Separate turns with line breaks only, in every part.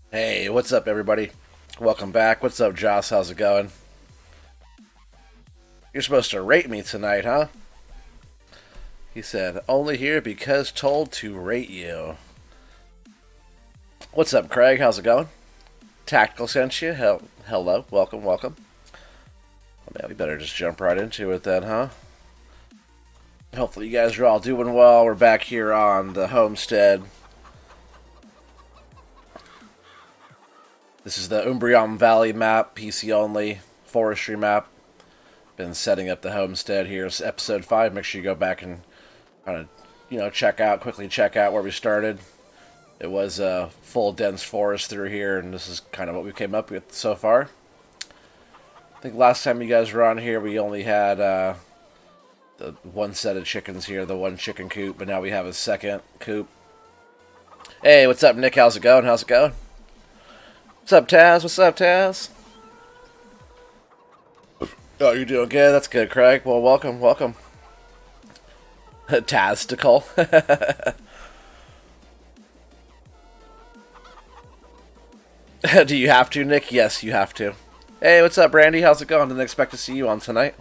Hey, what's up, everybody? Welcome back. What's up, Joss? How's it going? You're supposed to rate me tonight, huh? He said, only here because told to rate you. What's up, Craig? How's it going? Tactical sent you. Hello. Welcome, welcome. Oh, man, we better just jump right into it then, huh? Hopefully you guys are all doing well. We're back here on the homestead. This is the Umbreon Valley map, PC only, forestry map. Been setting up the homestead here. It's episode 5. Make sure you go back and kind of, quickly check out where we started. It was a full dense forest through here, and this is kind of what we came up with so far. I think last time you guys were on here, we only had the one set of chickens here, the one chicken coop, but now we have a second coop. Hey, what's up, Nick? How's it going? How's it going? What's up, Taz? What's up, Taz? Oh, you're doing good? That's good, Craig. Well, welcome, welcome. Tastical. Do you have to, Nick? Yes, you have to. Hey, what's up, Brandy? How's it going? Didn't expect to see you on tonight.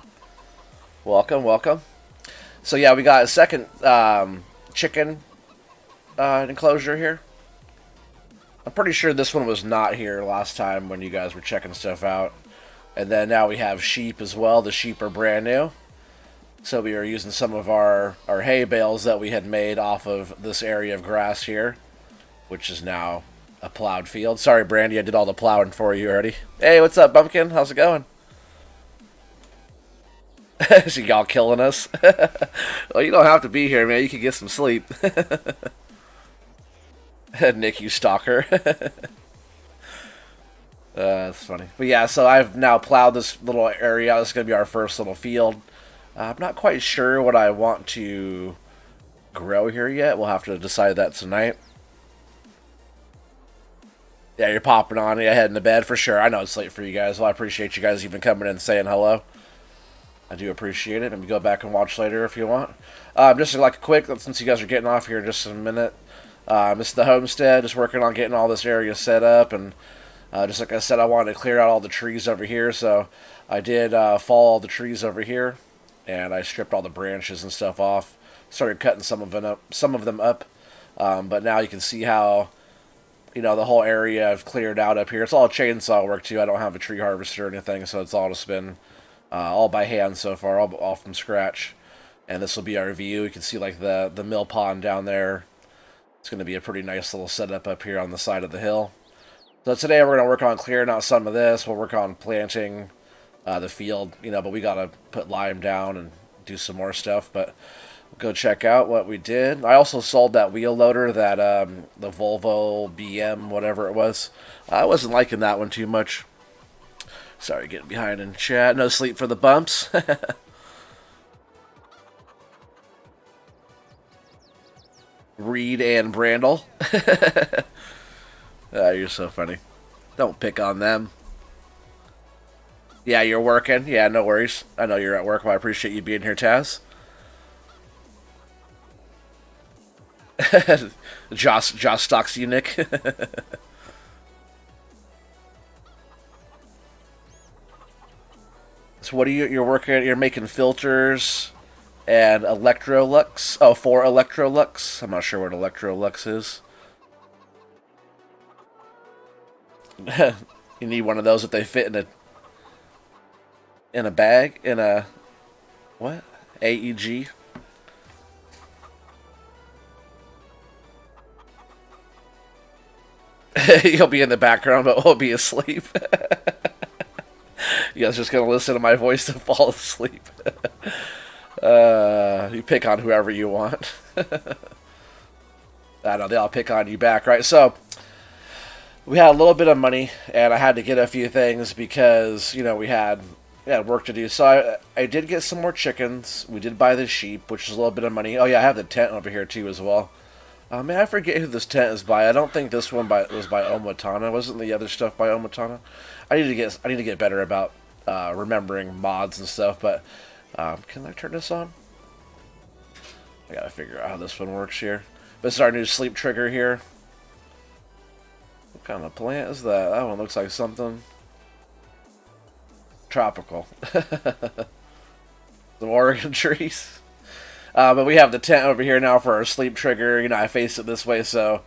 Welcome, welcome. So yeah, we got a second chicken enclosure here. I'm pretty sure this one was not here last time when you guys were checking stuff out. And then now we have sheep as well. The sheep are brand new. So we are using some of our hay bales that we had made off of this area of grass here, which is now a plowed field. Sorry, Brandy, I did all the plowing for you already. Hey, what's up, Bumpkin? How's it going? So y'all killing us? Well, you don't have to be here, man. You can get some sleep. Nick, you stalker. That's funny. But yeah, so I've now plowed this little area. This is going to be our first little field. I'm not quite sure what I want to grow here yet. We'll have to decide that tonight. Yeah, you're popping on. Yeah, heading to bed for sure. I know it's late for you guys. Well, I appreciate you guys even coming in and saying hello. I do appreciate it. Maybe go back and watch later if you want. Just like a quick, since you guys are getting off here in just a minute. This is the homestead. Just working on getting all this area set up. And just like I said, I wanted to clear out all the trees over here. So I did fall all the trees over here. And I stripped all the branches and stuff off. Started cutting some of them up. But now you can see how, the whole area I've cleared out up here. It's all chainsaw work too. I don't have a tree harvester or anything, so it's all just been all by hand so far, all from scratch. And this will be our view. You can see like the mill pond down there. It's going to be a pretty nice little setup up here on the side of the hill. So today we're going to work on clearing out some of this. We'll work on planting the field, but we got to put lime down and do some more stuff. But we'll go check out what we did. I also sold that wheel loader, that the Volvo BM, whatever it was. I wasn't liking that one too much. Sorry, getting behind in chat. No sleep for the bumps. Reed and Brandel. You're so funny. Don't pick on them. Yeah, you're working. Yeah, no worries. I know you're at work. Well, I appreciate you being here, Taz. Josh stalks you, Nick. So what are you're working? You're making filters and Electro-Lux. Oh, for Electro-Lux. I'm not sure what Electro-Lux is. You need one of those that they fit in a bag, in a what? AEG. You'll be in the background, but we'll be asleep. You guys just gonna listen to my voice to fall asleep. You pick on whoever you want. I know, they all pick on you back, right? So, we had a little bit of money, and I had to get a few things because, we had work to do. So, I did get some more chickens. We did buy the sheep, which is a little bit of money. Oh, yeah, I have the tent over here, too, as well. Man, I forget who this tent is by. I don't think this one was by Omatana. Wasn't the other stuff by Omatana? I need to get better about remembering mods and stuff, but can I turn this on? I gotta figure out how this one works here. This is our new sleep trigger here. What kind of plant is that? That one looks like something tropical. Some Oregon trees. But we have the tent over here now for our sleep trigger. You know, I face it this way, so,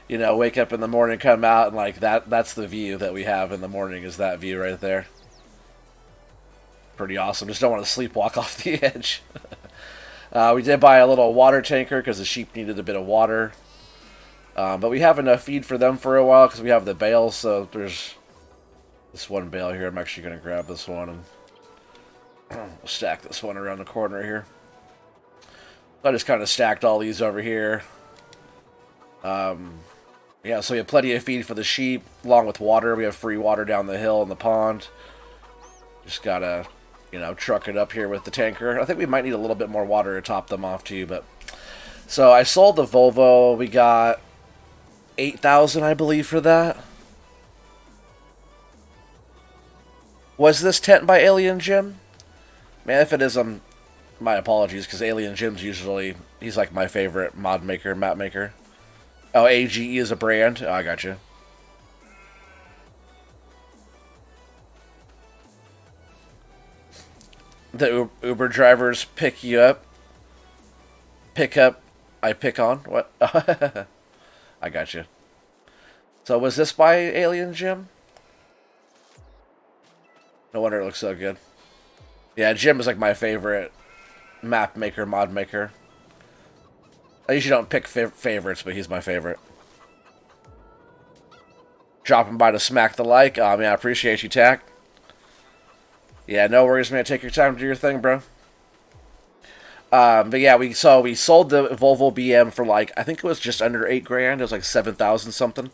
you know, wake up in the morning, come out, and like that's the view that we have in the morning, is that view right there. Pretty awesome. Just don't want to sleepwalk off the edge. We did buy a little water tanker because the sheep needed a bit of water. But we have enough feed for them for a while because we have the bales, so there's this one bale here. I'm actually going to grab this one and stack this one around the corner here. I just kind of stacked all these over here. Yeah, so we have plenty of feed for the sheep, along with water. We have free water down the hill in the pond. Just gotta, you know, truck it up here with the tanker. I think we might need a little bit more water to top them off too, but... So I sold the Volvo. We got 8,000, I believe, for that. Was this tent by Alien Jim? Man, if it is, my apologies, because Alien Jim's usually, he's like my favorite mod maker, map maker. Oh, AGE is a brand? Oh, I got you. The Uber drivers pick you up. Pick up, I pick on? What? I got you. So was this by Alien Jim? No wonder it looks so good. Yeah, Jim is like my favorite map maker, mod maker. I usually don't pick favorites, but he's my favorite. Dropping by to smack the like. Oh, man, I appreciate you, Tack. Yeah, no worries, man. Take your time to do your thing, bro. But yeah, we sold the Volvo BM for like, I think it was just under 8 grand. It was like 7,000 something.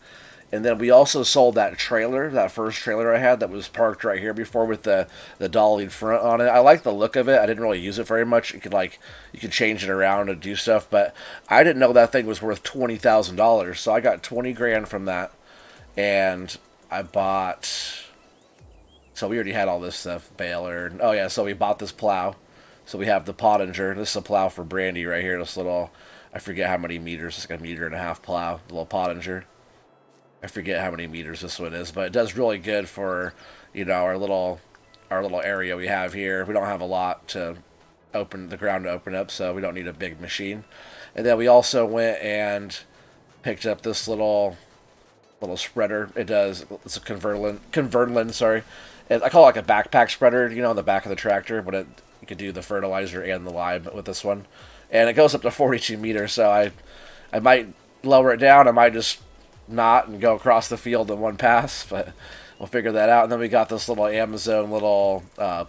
And then we also sold that trailer, that first trailer I had that was parked right here before with the dollied front on it. I like the look of it. I didn't really use it very much. You could change it around and do stuff, but I didn't know that thing was worth $20,000. So I got 20 grand from that, and I bought. So we already had all this stuff, baler. Oh yeah, so we bought this plow. So we have the Pottinger. This is a plow for Brandy right here. This little, I forget how many meters. It's like a 1.5 meter plow. The little Pottinger. I forget how many meters this one is, but it does really good for, you know, our little area we have here. We don't have a lot to open the ground to open up, so we don't need a big machine. And then we also went and picked up this little spreader. It's a convertland, sorry. And I call it like a backpack spreader, you know, on the back of the tractor, but you could do the fertilizer and the lime with this one. And it goes up to 42 meters, so I might lower it down. I might just not and go across the field in one pass, but we'll figure that out. And then we got this little Amazon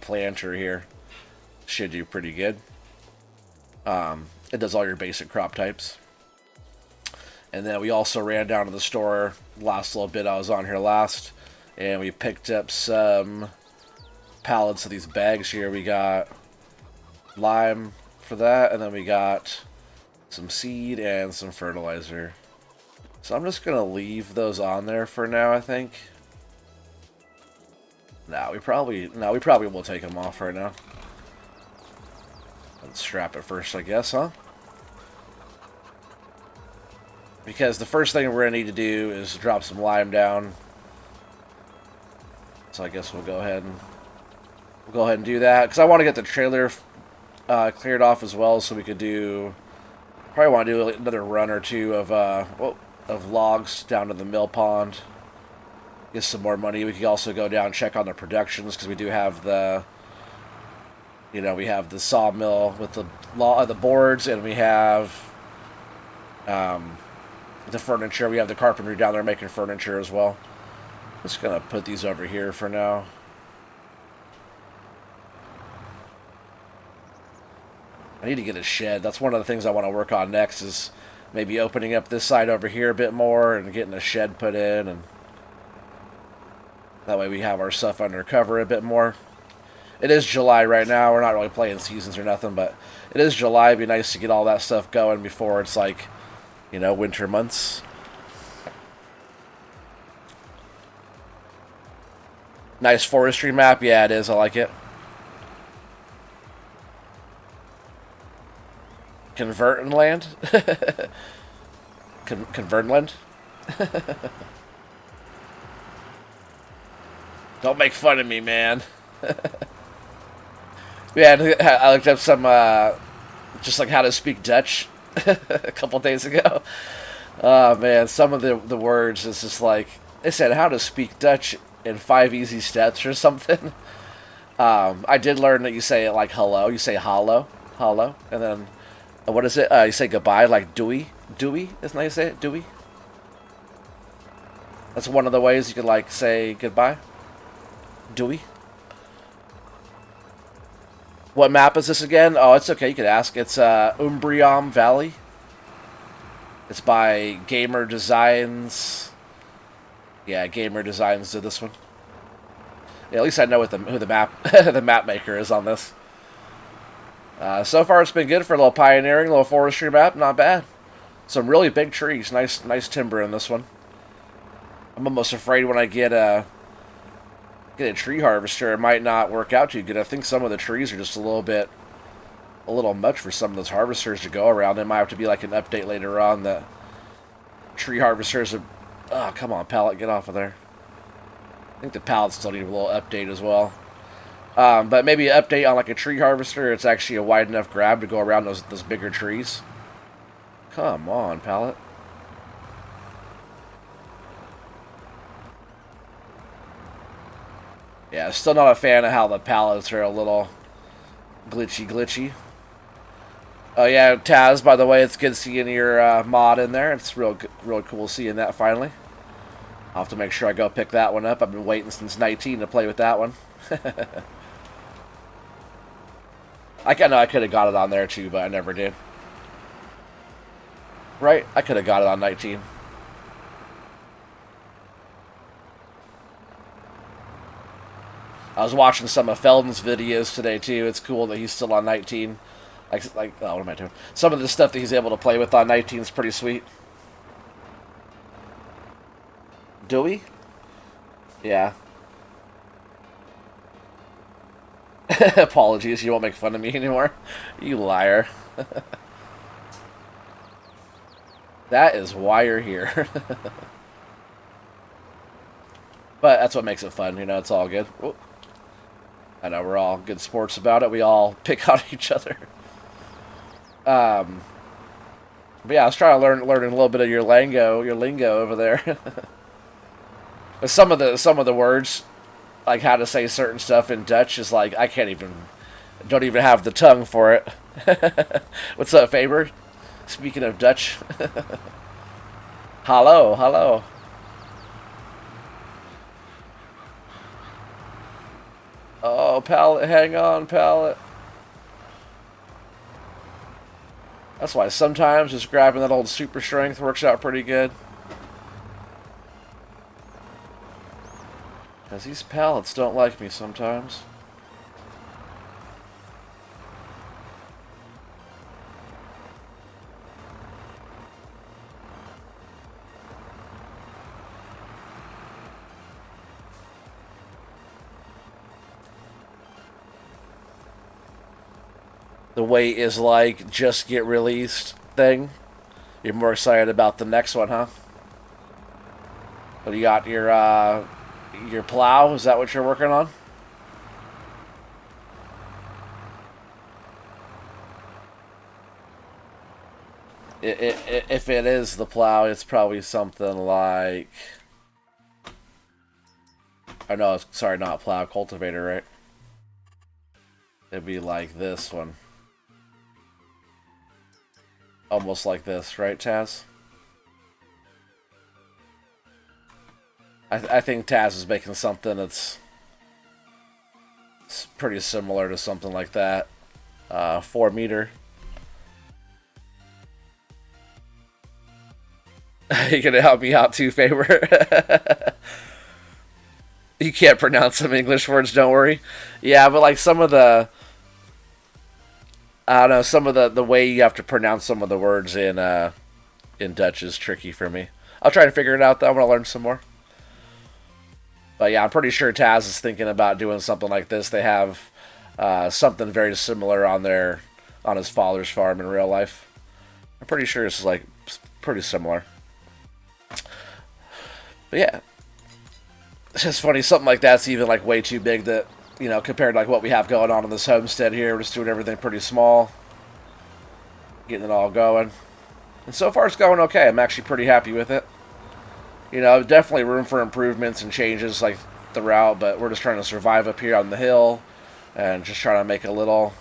planter here. Should do pretty good. It does all your basic crop types. And then we also ran down to the store last little bit I was on here last, and we picked up some pallets of these bags here. We got lime for that, and then we got some seed and some fertilizer. So I'm just gonna leave those on there for now, I think. We probably will take them off right now. Let's strap it first, I guess, huh? Because the first thing we're gonna need to do is drop some lime down. So I guess we'll go ahead and do that, because I want to get the trailer cleared off as well, so we could do. Probably want to do another run or two of logs down to the mill pond. Get some more money. We could also go down and check on the productions, because we do have the, you know, we have the sawmill with the boards, and we have the furniture. We have the carpenter down there making furniture as well. Just gonna put these over here for now. I need to get a shed. That's one of the things I want to work on next, is maybe opening up this side over here a bit more and getting a shed put in, and that way we have our stuff under cover a bit more. It is July right now. We're not really playing seasons or nothing, but it is July. It'd be nice to get all that stuff going before it's like, you know, winter months. Nice forestry map. Yeah, it is. I like it. Convertin land? Convertin land? Don't make fun of me, man. Yeah, I looked up some, just like how to speak Dutch a couple days ago. Oh, man, some of the words, it's just like, they said how to speak Dutch in 5 easy steps or something. I did learn that you say it like hello. You say hallo, hallo, and then, what is it? You say goodbye like doei, doei, isn't that how you say it? Doei? That's one of the ways you could, like, say goodbye. Doei. What map is this again? Oh, it's okay. You could ask. It's Umbrium Valley. It's by Gamer Designs. Yeah, Gamer Designs did this one. Yeah, at least I know what who the map the map maker is on this. So far, it's been good for a little pioneering, little forestry map. Not bad. Some really big trees. Nice timber in this one. I'm almost afraid when I get a tree harvester, it might not work out too good. I think some of the trees are just a little much for some of those harvesters to go around. It might have to be like an update later on that tree harvesters are... Oh, come on, pallet, get off of there. I think the pallets still need a little update as well. But maybe an update on like a tree harvester. It's actually a wide enough grab to go around those bigger trees. Come on, pallet. Yeah, still not a fan of how the pallets are a little glitchy. Oh yeah, Taz, by the way, it's good seeing your mod in there. It's real cool seeing that finally. I'll have to make sure I go pick that one up. I've been waiting since 19 to play with that one. I know I could have got it on there too, but I never did. Right? I could have got it on 19. I was watching some of Felden's videos today too. It's cool that he's still on 19. Like, oh, what am I doing? Some of the stuff that he's able to play with on 19 is pretty sweet. Do we? Yeah. Apologies, you won't make fun of me anymore. You liar. That is why you're here. But that's what makes it fun, you know, it's all good. Ooh. I know we're all good sports about it. We all pick on each other. But yeah, I was trying to learn a little bit of your lingo over there. But some of the words, like how to say certain stuff in Dutch, is like I don't even have the tongue for it. What's up, Faber? Speaking of Dutch, hello. Oh, pallet, hang on, pallet. That's why sometimes just grabbing that old super strength works out pretty good. Because these pallets don't like me sometimes. The wait is like just get released thing. You're more excited about the next one, huh? But you got your plow. Is that what you're working on? If it is the plow, it's probably something like... Oh no, sorry, not plow, cultivator, right? It'd be like this one. Almost like this, right, Taz? I think Taz is making something that's pretty similar to something like that. 4 meter. You gonna help me out too, Faber? You can't pronounce some English words, don't worry. Yeah, but like some of the... I don't know, some of the way you have to pronounce some of the words in Dutch is tricky for me. I'll try to figure it out though. I'm gonna learn some more. But yeah, I'm pretty sure Taz is thinking about doing something like this. They have something very similar on his father's farm in real life. I'm pretty sure it's like pretty similar. But yeah, It's just funny, something like that's even like way too big that, you know, compared to like what we have going on in this homestead here. We're just doing everything pretty small. Getting it all going. And so far it's going okay. I'm actually pretty happy with it. You know, definitely room for improvements and changes like throughout, but we're just trying to survive up here on the hill and just trying to make a little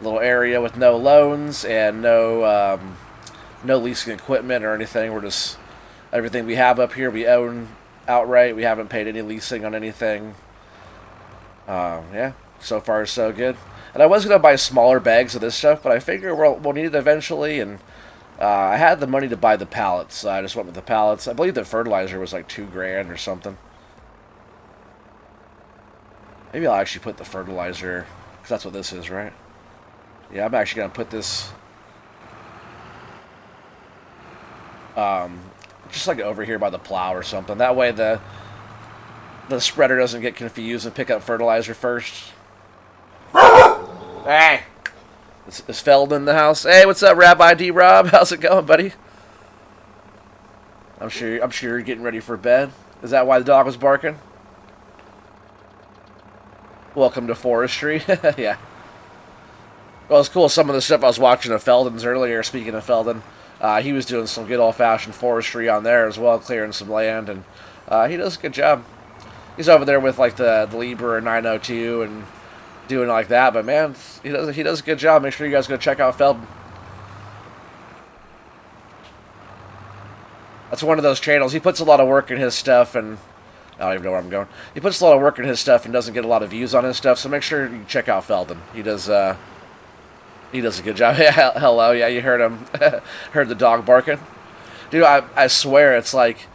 area with no loans and no leasing equipment or anything. We're just, everything we have up here we own outright. We haven't paid any leasing on anything. Yeah, so far so good. And I was going to buy smaller bags of this stuff, but I figure we'll need it eventually, and I had the money to buy the pallets, so I just went with the pallets. I believe the fertilizer was like $2,000 or something. Maybe I'll actually put the fertilizer, because that's what this is, right? Yeah, I'm actually going to put this just like over here by the plow or something. That way the spreader doesn't get confused and pick up fertilizer first. Hey! Is Feld in the house? Hey, what's up, Rabbi D-Rob? How's it going, buddy? I'm sure you're getting ready for bed. Is that why the dog was barking? Welcome to forestry. Yeah. Well, it's cool. Some of the stuff I was watching of Felden's earlier, speaking of Felden, he was doing some good old-fashioned forestry on there as well, clearing some land, and he does a good job. He's over there with, like, the Liebherr 902 and doing like that, but man, he does a good job. Make sure you guys go check out Felden. That's one of those channels. He puts a lot of work in his stuff, and I don't even know where I'm going. He puts a lot of work in his stuff and doesn't get a lot of views on his stuff, so make sure you check out Felden. He does a good job. Hello, yeah, you heard him. Heard the dog barking. Dude, I swear it's like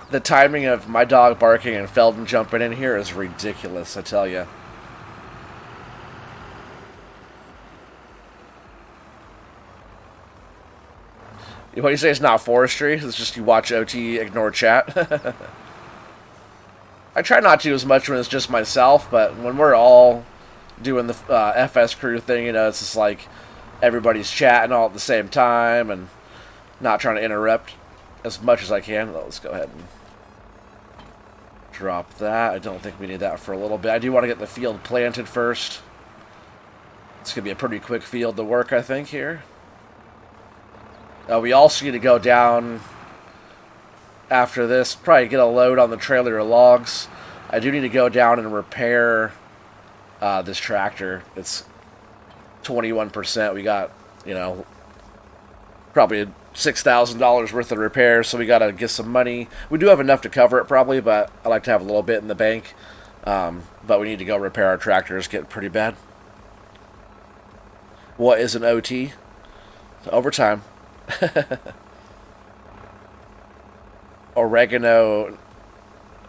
the timing of my dog barking and Felden jumping in here is ridiculous, I tell you. What do you say? It's not forestry? It's just you watch OT, ignore chat? I try not to as much when it's just myself, but when we're all doing the FS crew thing, you know, it's just like everybody's chatting all at the same time and not trying to interrupt as much as I can. Let's go ahead and drop that. I don't think we need that for a little bit. I do want to get the field planted first. It's going to be a pretty quick field to work, I think, here. We also need to go down after this, probably get a load on the trailer of logs. I do need to go down and repair this tractor. It's 21%. We got, you know, probably $6,000 worth of repairs, so we got to get some money. We do have enough to cover it probably, but I like to have a little bit in the bank. But we need to go repair our tractor. It's getting pretty bad. What is an OT? Overtime. Oregano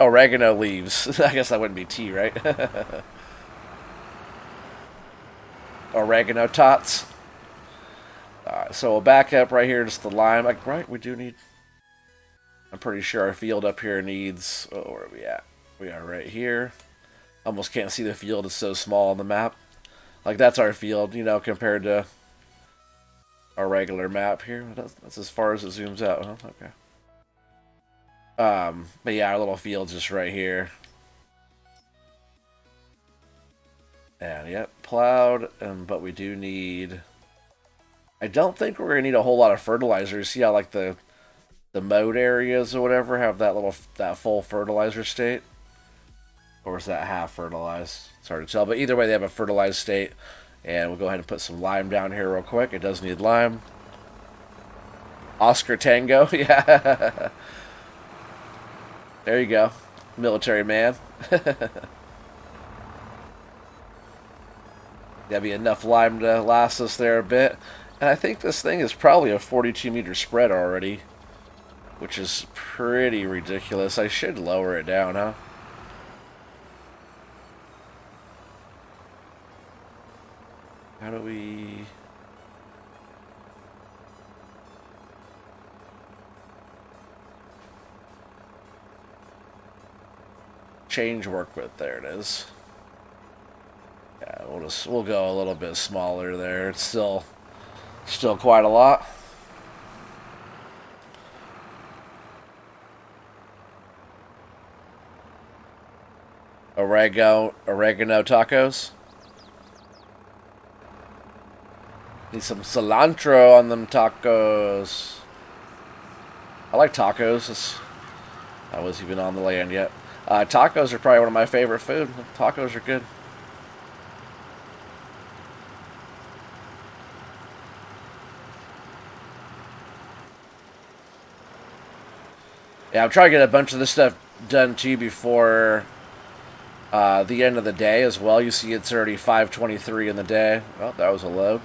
leaves. I guess that wouldn't be tea, right? Oregano tots. So we'll back up right here, just the lime. Like, right, we do need... I'm pretty sure our field up here needs... Oh, where are we at? We are right here. Almost can't see the field. It's so small on the map. Like, that's our field, you know, compared to our regular map here. That's as far as it zooms out, huh? Okay. But yeah, our little field's just right here. And yep, plowed. But we do need... I don't think we're gonna need a whole lot of fertilizers. See how like the mode areas or whatever have that full fertilizer state, or is that half fertilized? It's hard to tell. But either way, they have a fertilized state. And we'll go ahead and put some lime down here real quick. It does need lime. Oscar Tango, yeah. There you go, military man. That'd be enough lime to last us there a bit. And I think this thing is probably a 42-meter spread already, which is pretty ridiculous. I should lower it down, huh? How do we... change work width? There it is. Yeah, we'll go a little bit smaller there. It's still quite a lot. Oregano tacos. Need some cilantro on them tacos. I like tacos. I wasn't even on the land yet. Tacos are probably one of my favorite food. Tacos are good. Yeah, I'm trying to get a bunch of this stuff done too before the end of the day as well. You see it's already 5:23 in the day. Oh, that was a load.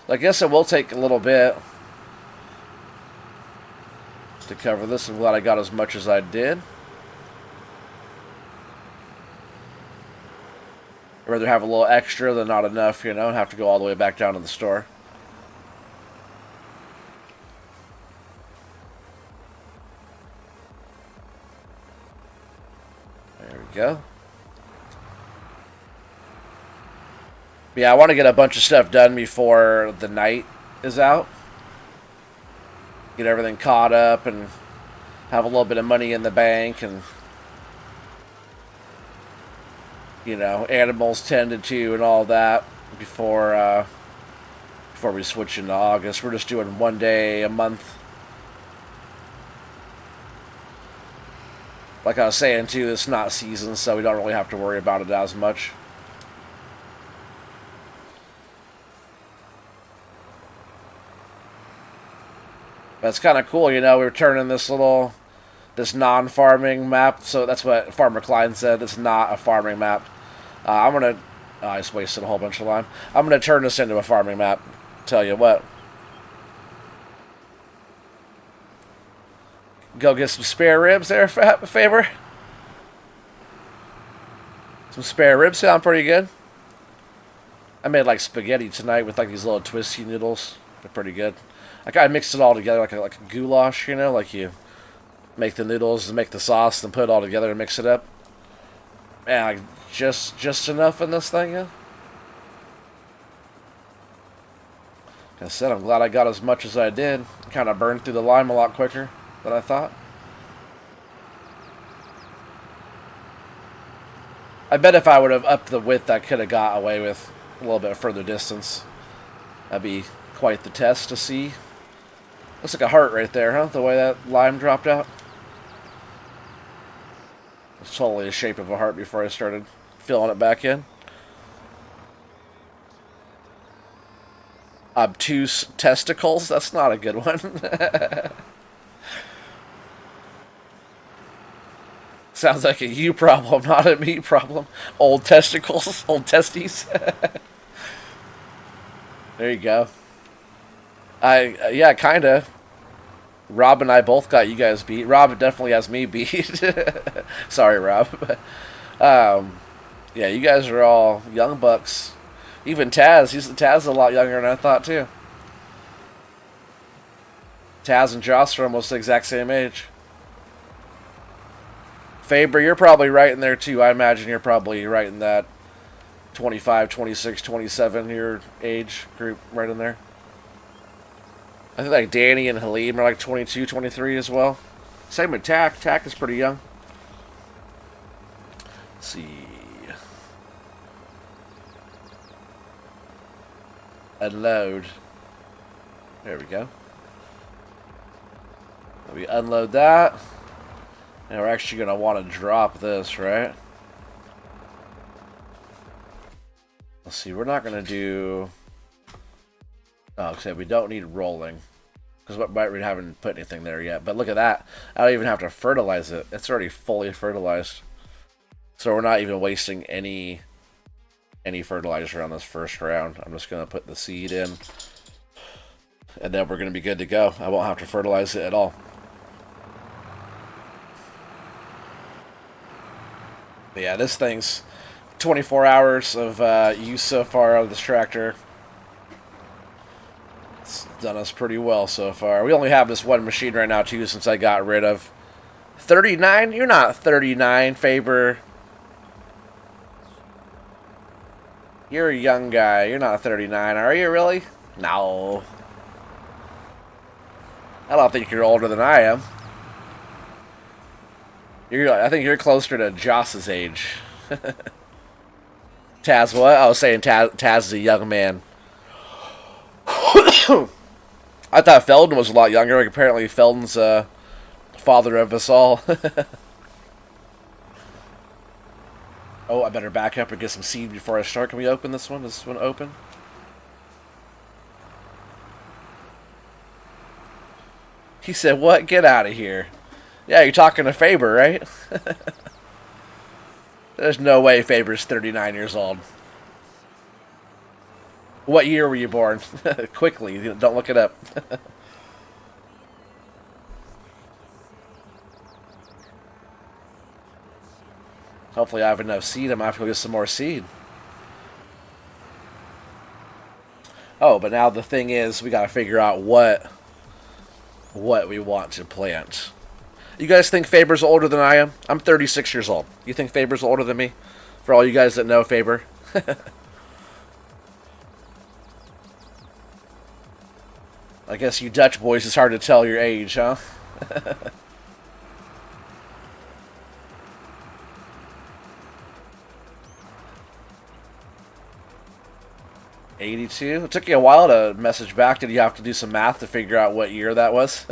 I guess it will take a little bit to cover this. I'm glad I got as much as I did. I'd rather have a little extra than not enough, you know, and have to go all the way back down to the store. There we go. Yeah, I want to get a bunch of stuff done before the night is out. Get everything caught up and have a little bit of money in the bank and, you know, animals tended to and all that before we switch into August. We're just doing 1 day a month. Like I was saying too, it's not season, so we don't really have to worry about it as much. But it's kind of cool, you know, we're turning this non-farming map, so that's what Farmer Klein said, it's not a farming map. I just wasted a whole bunch of lime. I'm going to turn this into a farming map, tell you what. Go get some spare ribs there, Faber. Some spare ribs sound pretty good. I made like spaghetti tonight with like these little twisty noodles. They're pretty good. I kind of mixed it all together like a goulash, you know, like you make the noodles and make the sauce and put it all together and mix it up. Man, like just enough in this thing, yeah. Like I said, I'm glad I got as much as I did. Kind of burned through the lime a lot quicker than I thought. I bet if I would have upped the width, I could have got away with a little bit further distance. That'd be quite the test to see. Looks like a heart right there, huh? The way that lime dropped out. It's totally the shape of a heart before I started filling it back in. Obtuse testicles? That's not a good one. Sounds like a you problem, not a me problem. Old testicles, old testes. There you go. Yeah, kinda. Rob and I both got you guys beat. Rob definitely has me beat. Sorry, Rob. Yeah, you guys are all young bucks. Even Taz. Taz is a lot younger than I thought, too. Taz and Joss are almost the exact same age. Faber, you're probably right in there, too. I imagine you're probably right in that 25, 26, 27 year age group right in there. I think like Danny and Halim are like 22, 23 as well. Same with Tack. Tack is pretty young. Let's see. Unload. There we go. We unload that. And we're actually going to want to drop this, right? Let's see. We're not going to do... Oh, okay, we don't need rolling. Because we haven't put anything there yet. But look at that. I don't even have to fertilize it. It's already fully fertilized. So we're not even wasting any fertilizer on this first round. I'm just going to put the seed in. And then we're going to be good to go. I won't have to fertilize it at all. But yeah, this thing's 24 hours of use so far of this tractor. It's done us pretty well so far. We only have this one machine right now, too, since I got rid of 39? You're not 39, Faber. You're a young guy. You're not 39, are you really? No. I don't think you're older than I am. I think you're closer to Joss's age. Taz, what? I was saying Taz is a young man. I thought Felden was a lot younger. Like, apparently, Felden's father of us all. Oh, I better back up and get some seed before I start. Can we open this one? Is this one open? He said, what? Get out of here. Yeah, you're talking to Faber, right? There's no way Faber's 39 years old. What year were you born? Quickly, don't look it up. Hopefully I have enough seed. I'm going to have to go get some more seed. Oh, but now the thing is, we got to figure out what we want to plant. You guys think Faber's older than I am? I'm 36 years old. You think Faber's older than me? For all you guys that know Faber. I guess you Dutch boys, it's hard to tell your age, huh? 82. It took you a while to message back. Did you have to do some math to figure out what year that was?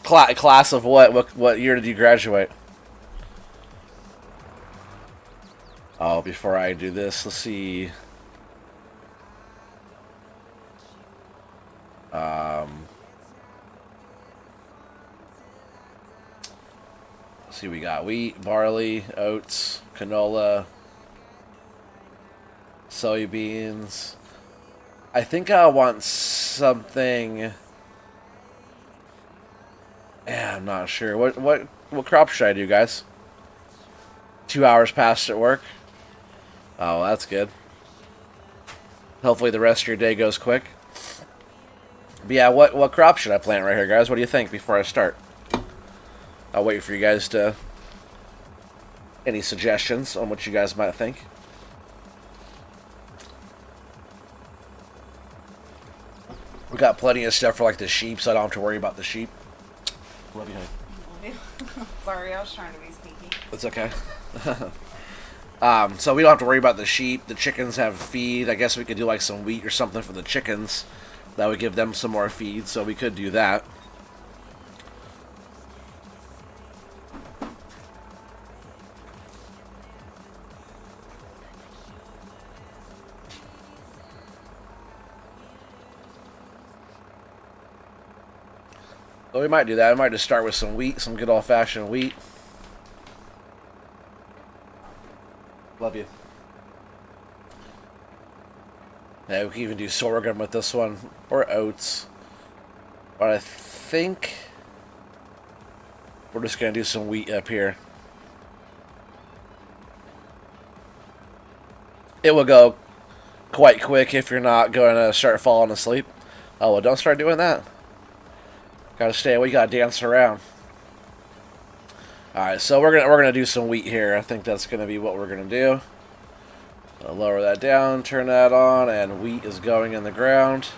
Class of what? What year did you graduate? Oh, before I do this, let's see. Let's see, we got wheat, barley, oats, canola, soybeans. I think I want something. Yeah, I'm not sure. What crop should I do, guys? 2 hours past at work. Oh, that's good. Hopefully the rest of your day goes quick. But yeah, what crop should I plant right here, guys? What do you think before I start? I'll wait for you guys to... Any suggestions on what you guys might think? We got plenty of stuff for like the sheep, so I don't have to worry about the sheep. Love you, honey.
Love you. Sorry, I was trying to be sneaky.
It's okay. So we don't have to worry about the sheep. The chickens have feed. I guess we could do like some wheat or something for the chickens. That would give them some more feed, so we could do that. So we might do that. I might just start with some wheat, some good old-fashioned wheat. Love you. Yeah, we can even do sorghum with this one, or oats. But I think we're just going to do some wheat up here. It will go quite quick if you're not going to start falling asleep. Oh, well, don't start doing that. Gotta stay awake, gotta dance around. Alright, so we're gonna do some wheat here. I think that's gonna be what we're gonna do. I'll lower that down, turn that on, and wheat is going in the ground.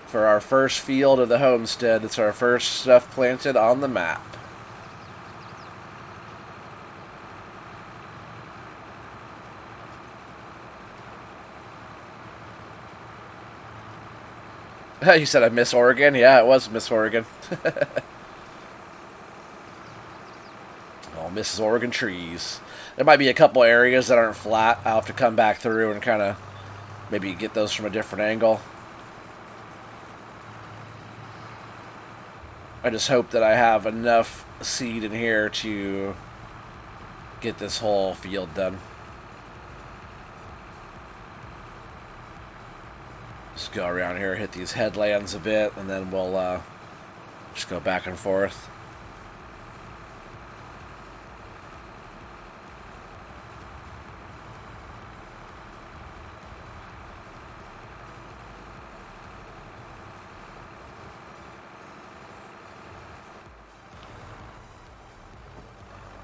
For our first field of the homestead, it's our first stuff planted on the map. You said I miss Oregon? Yeah, it was Miss Oregon. Oh, Mrs. Oregon trees. There might be a couple areas that aren't flat. I'll have to come back through and kind of maybe get those from a different angle. I just hope that I have enough seed in here to get this whole field done. Just go around here, hit these headlands a bit, and then we'll just go back and forth.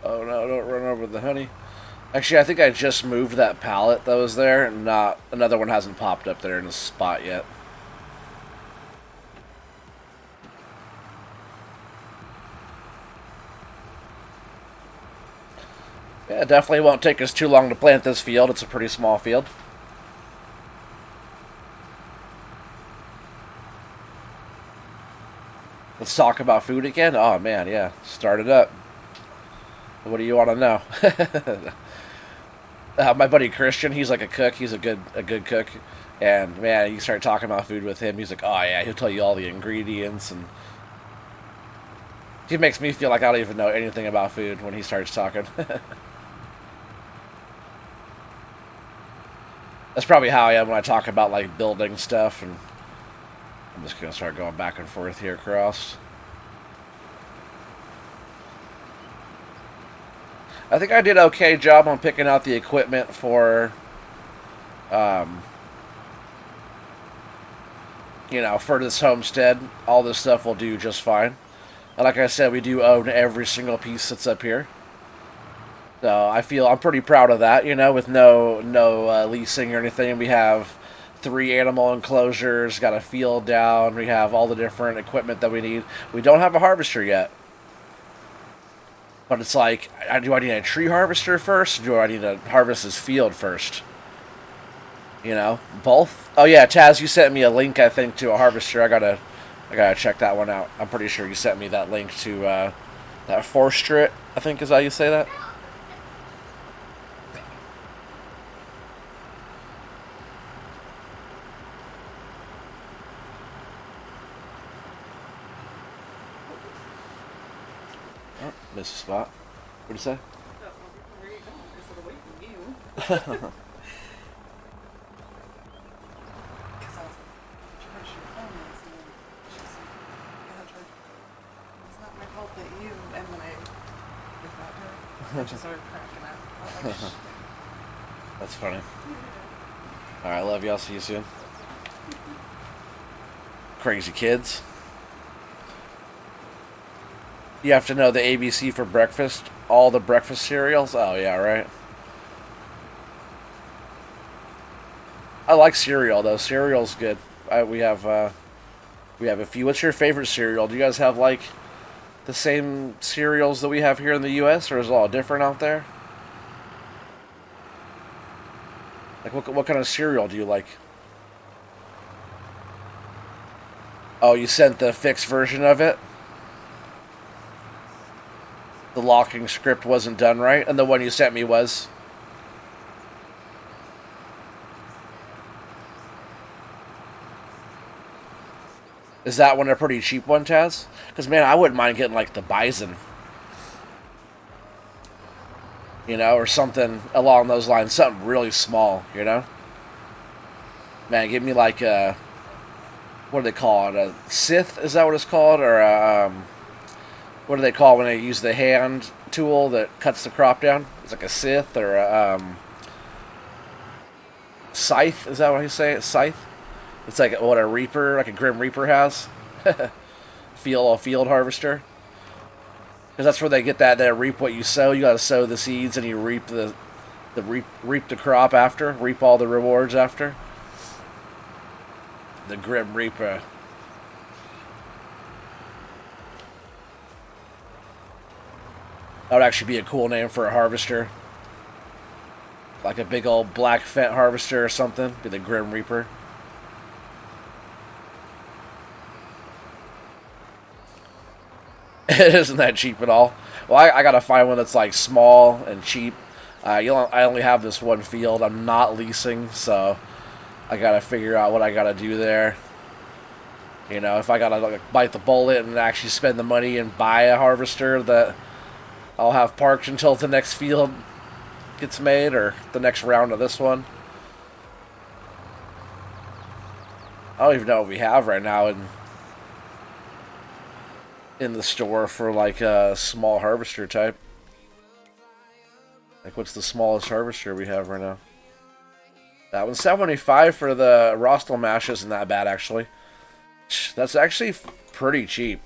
Oh no, don't run over the honey. Actually, I think I just moved that pallet that was there. Not another one hasn't popped up there in the spot yet. Yeah, Yeah, it definitely won't take us too long to plant this field. It's a pretty small field. Let's talk about food again. Oh man, yeah. Start it up. What do you want to know? My buddy Christian, he's like a cook. He's a good cook. And man, you start talking about food with him, he's like, oh yeah, he'll tell you all the ingredients, and he makes me feel like I don't even know anything about food when he starts talking. That's probably how I am when I talk about like building stuff, and I'm just gonna start going back and forth here across. I think I did an okay job on picking out the equipment for, you know, for this homestead. All this stuff will do just fine. And like I said, we do own every single piece that's up here. So I'm pretty proud of that, you know, with no leasing or anything. We have 3 animal enclosures, got a field down, we have all the different equipment that we need. We don't have a harvester yet. But it's like, do I need a tree harvester first, or do I need to harvest this field first? You know, both. Oh yeah, Taz, you sent me a link, I think, to a harvester. I gotta check that one out. I'm pretty sure you sent me that link to that forestrit, I think is how you say that. Oh, missed a spot. What'd you say?
Where are you going? I said away from you. Because I was like, charge your phone. And she's like, yeah, charge. It's not my fault that you. And then I looked at her. And she started cracking up. I was like,
That's funny. Alright, love y'all. See you soon. Crazy kids. You have to know the ABC for breakfast. All the breakfast cereals. Oh yeah, right. I like cereal though. Cereal's good. We have a few. What's your favorite cereal? Do you guys have like the same cereals that we have here in the U.S., or is it all different out there? Like what kind of cereal do you like? Oh, you sent the fixed version of it? The locking script wasn't done right, and the one you sent me was? Is that one a pretty cheap one, Taz? Because, man, I wouldn't mind getting, like, the Bison. You know, or something along those lines. Something really small, you know? Man, give me, like, a... What do they call it? A Sith? Is that what it's called? Or, what do they call when they use the hand tool that cuts the crop down? It's like a Sith or a, Scythe? Is that what you say? Scythe? It's like what a Reaper, like a Grim Reaper has. A field harvester. Because that's where they get that reap what you sow. You gotta sow the seeds and you reap reap the crop after. Reap all the rewards after. The Grim Reaper. That would actually be a cool name for a harvester. Like a big old black Fent harvester or something. Be the Grim Reaper. It isn't that cheap at all. Well, I gotta find one that's like small and cheap. I only have this one field. I'm not leasing, so I gotta figure out what I gotta do there. You know, if I gotta like, bite the bullet and actually spend the money and buy a harvester that I'll have parked until the next field gets made, or the next round of this one. I don't even know what we have right now in the store for like a small harvester type. Like what's the smallest harvester we have right now? That one's 75 for the Rostel mash. Isn't that bad actually? That's actually pretty cheap.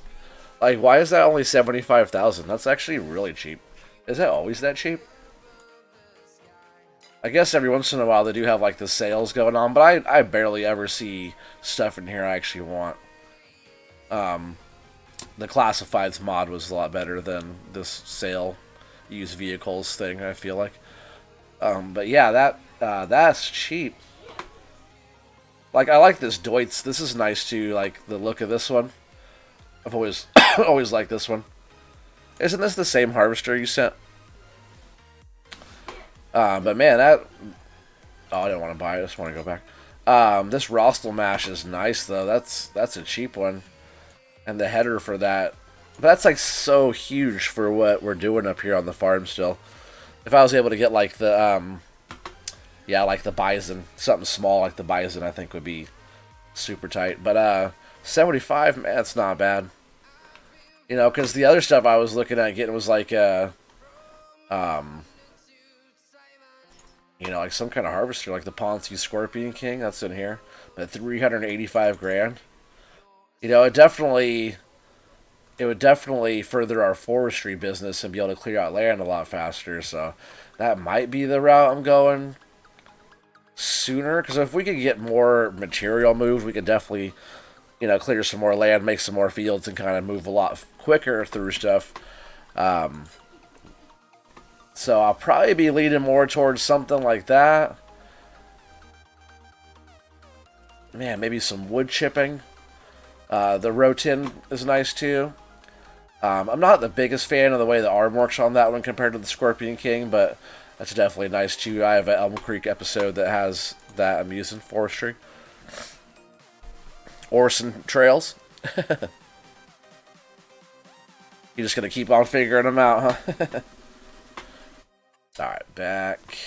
Like, why is that only 75,000? That's actually really cheap. Is that always that cheap? I guess every once in a while they do have like the sales going on, but I barely ever see stuff in here I actually want. The Classifieds mod was a lot better than this sale. used vehicles thing, I feel like. But yeah, that's cheap. Like, I like this Deutz. This is nice too, like the look of this one. I've always always liked this one. Isn't this the same harvester you sent? But man, that... Oh, I didn't want to buy it. I just want to go back. This Rostel mash is nice, though. That's a cheap one. And the header for that... But that's, like, so huge for what we're doing up here on the farm still. If I was able to get, like, the... yeah, like the Bison. Something small like the Bison, I think, would be super tight. But, 75, man, it's not bad. You know, because the other stuff I was looking at getting was, like, you know, like some kind of harvester, like the Ponzi Scorpion King, that's in here. But 385 grand. You know, it would definitely further our forestry business and be able to clear out land a lot faster. So that might be the route I'm going sooner. Because if we could get more material moved, we could definitely, you know, clear some more land, make some more fields, and kind of move a lot quicker through stuff. So I'll probably be leaning more towards something like that. Man, maybe some wood chipping. The Rotin is nice too. I'm not the biggest fan of the way the arm works on that one compared to the Scorpion King, but that's definitely nice too. I have an Elm Creek episode that has that I'm using forestry. Orson Trails. You're just going to keep on figuring them out, huh? Alright, back.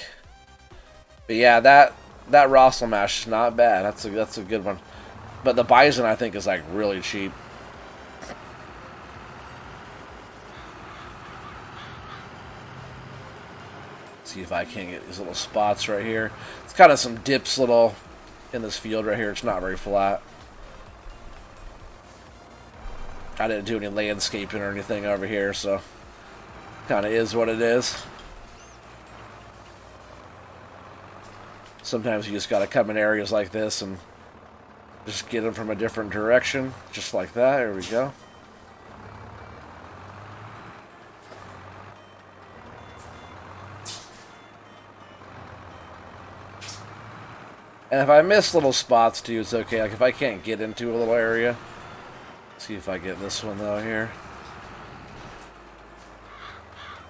But yeah, that Rostel mash is not bad. That's a good one. But the Bison, I think, is like really cheap. See if I can get these little spots right here. It's kind of some dips little in this field right here. It's not very flat. I didn't do any landscaping or anything over here, so kind of is what it is. Sometimes you just got to come in areas like this and just get them from a different direction. Just like that. There we go. And if I miss little spots too, it's okay. Like if I can't get into a little area. Let's see if I get this one though here.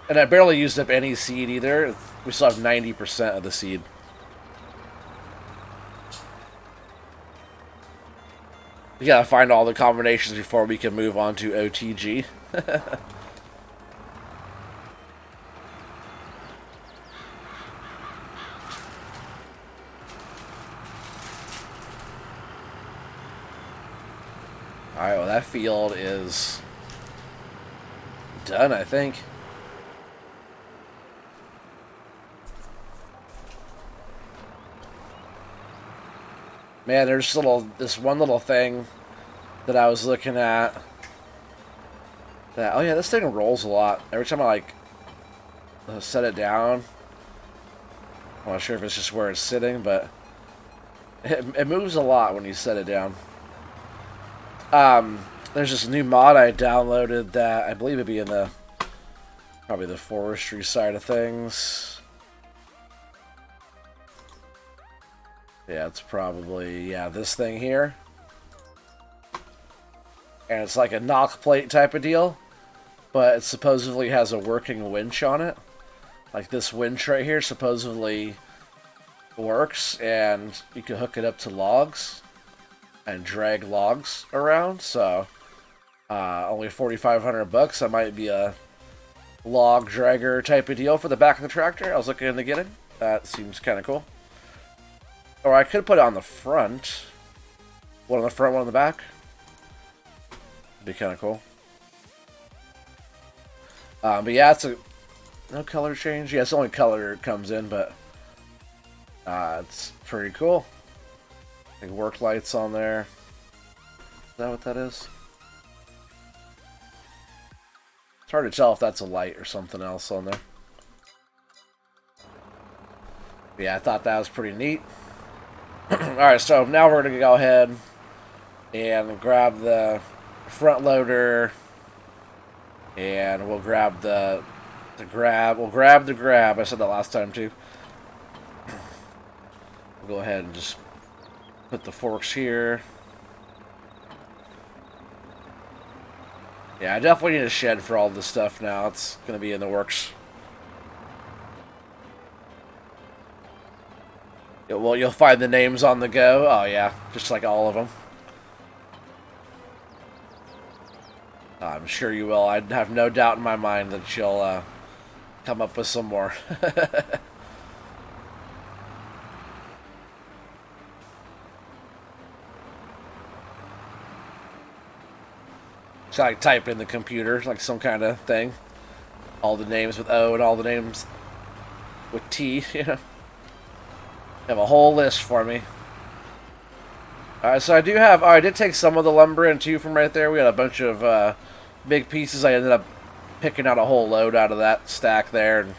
And I barely used up any seed either. We still have 90% of the seed. We gotta find all the combinations before we can move on to OTG. Alright, well that field is done, I think. Man, there's this one little thing that I was looking at. Oh yeah, this thing rolls a lot. Every time I like set it down, I'm not sure if it's just where it's sitting, but it moves a lot when you set it down. There's this new mod I downloaded that I believe would be in probably the forestry side of things. Yeah, it's probably, this thing here. And it's like a knock plate type of deal, but it supposedly has a working winch on it. Like this winch right here supposedly works, and you can hook it up to logs and drag logs around. So only 4,500 bucks. That might be a log dragger type of deal for the back of the tractor. I was looking into getting. That seems kind of cool. Or I could put it on the front. One on the front, one on the back. Be kind of cool. But yeah, it's no color change. Yeah, it's the only color it comes in, but it's pretty cool. Like work lights on there. Is that what that is? It's hard to tell if that's a light or something else on there. But yeah, I thought that was pretty neat. Alright, so now we're going to go ahead and grab the front loader, and we'll grab the The grab. We'll grab the grab. I said that last time too. We'll go ahead and just put the forks here. Yeah, I definitely need a shed for all this stuff now. It's going to be in the works. Yeah, well, you'll find the names on the go. Oh, yeah. Just like all of them. I'm sure you will. I have no doubt in my mind that you'll come up with some more. So I type in the computer, like some kind of thing. All the names with O and all the names with T, you know. Have a whole list for me. Alright, so I do have... Oh, I did take some of the lumber in, too, from right there. We had a bunch of big pieces. I ended up picking out a whole load out of that stack there and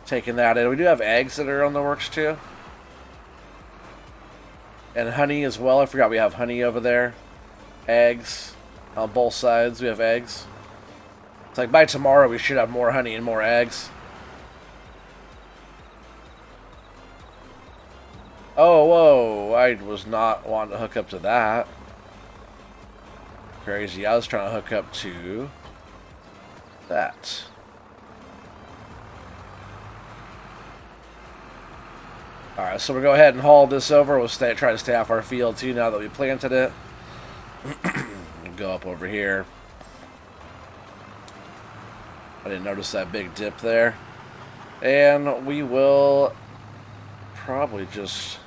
taking that in. We do have eggs that are on the works, too. And honey as well. I forgot we have honey over there. Eggs. On both sides, we have eggs. It's like by tomorrow we should have more honey and more eggs. Oh, whoa. I was not wanting to hook up to that. Crazy. I was trying to hook up to that. Alright, so we'll go ahead and haul this over. We'll try to stay off our field too now that we planted it. Go up over here. I didn't notice that big dip there. And we will probably just...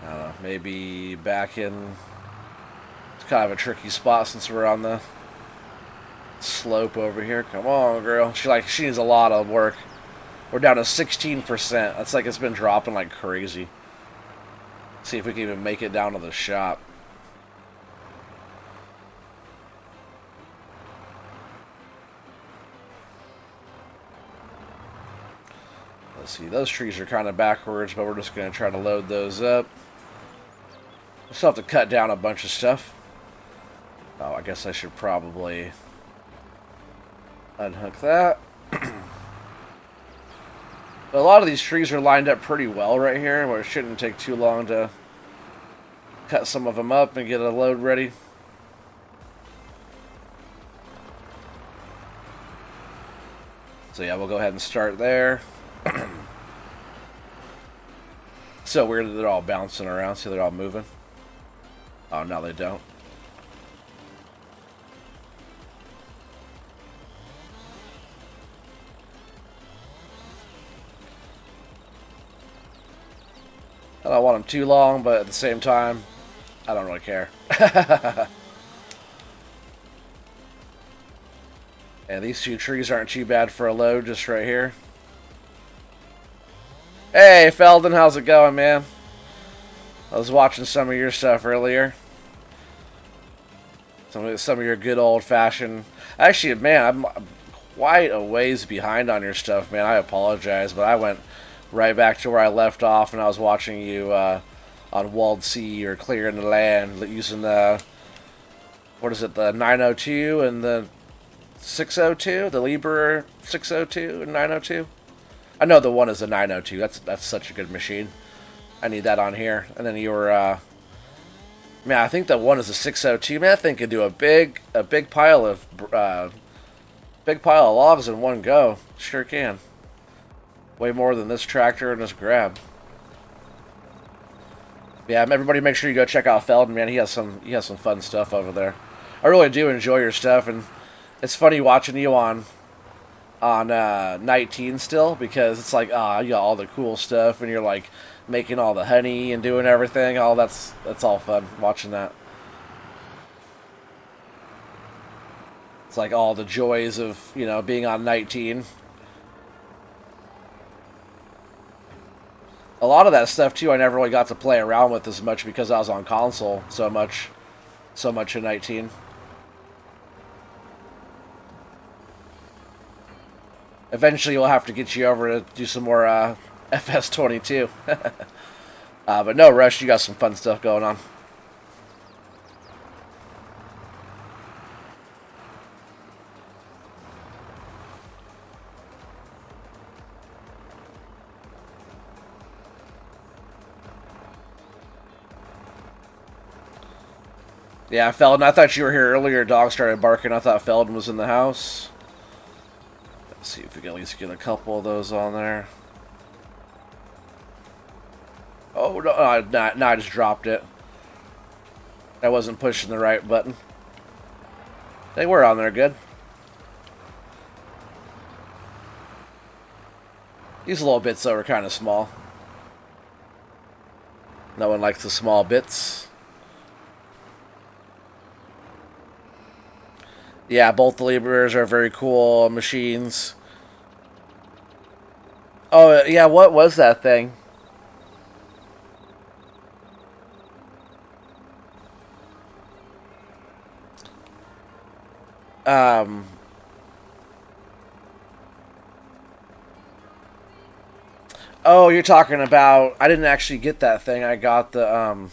I don't know, maybe back in... It's kind of a tricky spot since we're on the slope over here. Come on, girl. She needs a lot of work. We're down to 16%. That's like it's been dropping like crazy. See if we can even make it down to the shop. Let's see, those trees are kind of backwards, but we're just going to try to load those up. We still have to cut down a bunch of stuff. Oh, I guess I should probably unhook that. But a lot of these trees are lined up pretty well right here, where it shouldn't take too long to cut some of them up and get a load ready. So yeah, we'll go ahead and start there. So weird that they're all bouncing around. See, they're all moving. Oh, no, they don't. I don't want them too long, but at the same time, I don't really care. And these two trees aren't too bad for a load, just right here. Hey, Feldon, how's it going, man? I was watching some of your stuff earlier. Some of your good old-fashioned... Actually, man, I'm quite a ways behind on your stuff, man. I apologize, but I went right back to where I left off, and I was watching you on Walled Sea or Clearing the Land using the... What is it, the 902 and the 602? The Liber 602 and 902? I know the one is a 902. That's such a good machine. I need that on here. And then your... man, I think that one is a 602. Man, that thing can do a big pile of logs in one go. Sure can. Way more than this tractor and this grab. Yeah, everybody, make sure you go check out Feldon, man. He has some fun stuff over there. I really do enjoy your stuff, and it's funny watching you on 19 still, because it's like, you got all the cool stuff, and you're like making all the honey and doing everything. Oh, that's all fun watching that. It's like all the joys of, you know, being on 19. A lot of that stuff too I never really got to play around with as much because I was on console so much in 19. Eventually we'll have to get you over to do some more FS22. But no rush, you got some fun stuff going on. Yeah, Feldon, I thought you were here earlier. Dog started barking. I thought Feldon was in the house. Let's see if we can at least get a couple of those on there. Oh, no, I just dropped it. I wasn't pushing the right button. They were on there good. These little bits, though, are kind of small. No one likes the small bits. Yeah, both the Libras are very cool machines. Oh, yeah, what was that thing? Oh, you're talking about... I didn't actually get that thing. I got the,